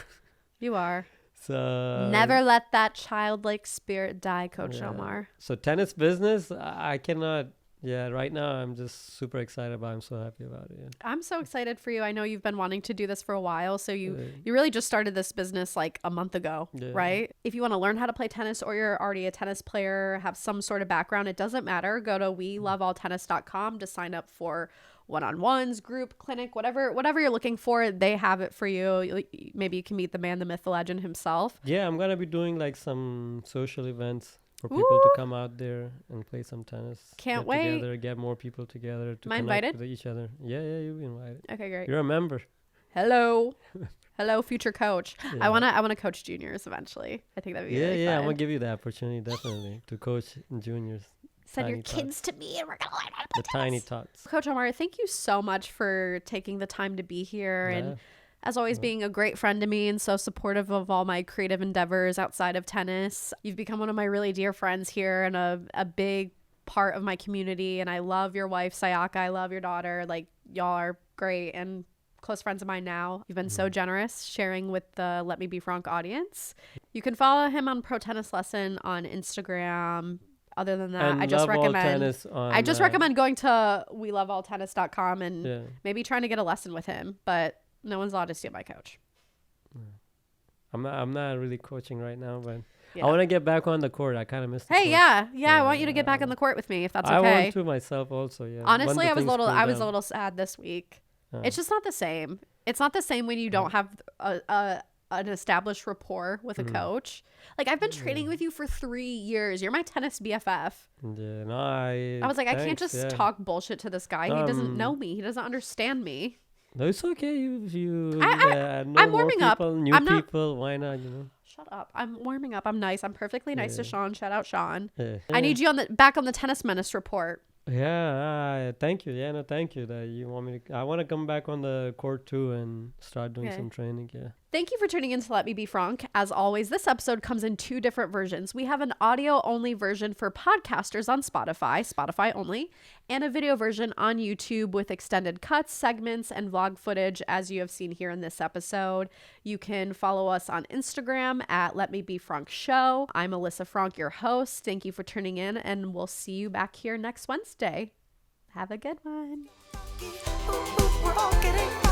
You are. So never let that childlike spirit die, Coach Omar. So tennis business, I cannot. Yeah, right now I'm just super excited about it. I'm so happy about it. Yeah. I'm so excited for you. I know you've been wanting to do this for a while. So you really just started this business like a month ago, right? If you want to learn how to play tennis or you're already a tennis player, have some sort of background, it doesn't matter. Go to welovealltennis.com to sign up for one-on-ones, group, clinic, whatever you're looking for, they have it for you. Maybe you can meet the man, the myth, the legend himself. Yeah, I'm going to be doing like some social events for people to come out there and play some tennis. Can't wait. Together, get more people together to Am I connect invited? with each other. Yeah, you'll be invited. Okay, great. You're a member. Hello, future coach. Yeah. I wanna coach juniors eventually. I think that'd be really fun. I'm gonna give you the opportunity definitely to coach juniors. Send your kids to me, and we're gonna learn how to play the tiny tots. Coach Omar, thank you so much for taking the time to be here and, as always, being a great friend to me and so supportive of all my creative endeavors outside of tennis. You've become one of my really dear friends here and a big part of my community. And I love your wife, Sayaka. I love your daughter. Like, y'all are great and close friends of mine now. You've been so generous sharing with the Let Me Be Fronk audience. You can follow him on Pro Tennis Lesson on Instagram. other than that, And I just Love All recommend Tennis on, I just recommend going to welovealltennis.com and Yeah. maybe trying to get a lesson with him, but no one's allowed to steal my coach. I'm not really coaching right now, but Yeah. I want to get back on the court. I kind of missed the Hey, court. yeah, I want you to get back on the court with me if that's I okay. want to myself also, yeah. Honestly, When the I was things cool a down. little sad this week. Oh. It's just not the same. It's not the same when you don't have an established rapport with a coach. Like, I've been training with you for 3 years. You're my tennis BFF. Yeah, no, I I was like, I can't thanks, just yeah. talk bullshit to this guy. He doesn't know me. He doesn't understand me. No, it's okay. You know I'm more warming up. people, new I'm not- people. Why not? You know. Shut up. I'm warming up. I'm nice. I'm perfectly nice to Sean. Shout out Sean. Yeah. I need you back on the Tennis Menace report. Yeah, thank you. Yeah, no, thank you that you want me to. I want to come back on the court too and start doing Okay. some training. Yeah. Thank you for tuning in to Let Me Be Fronk. As always, this episode comes in 2 different versions. We have an audio-only version for podcasters on Spotify only, and a video version on YouTube with extended cuts, segments, and vlog footage, as you have seen here in this episode. You can follow us on Instagram at Let Me Be Fronk Show. I'm Alyssa Fronk, your host. Thank you for tuning in, and we'll see you back here next Wednesday. Have a good one. Ooh, ooh, we're all getting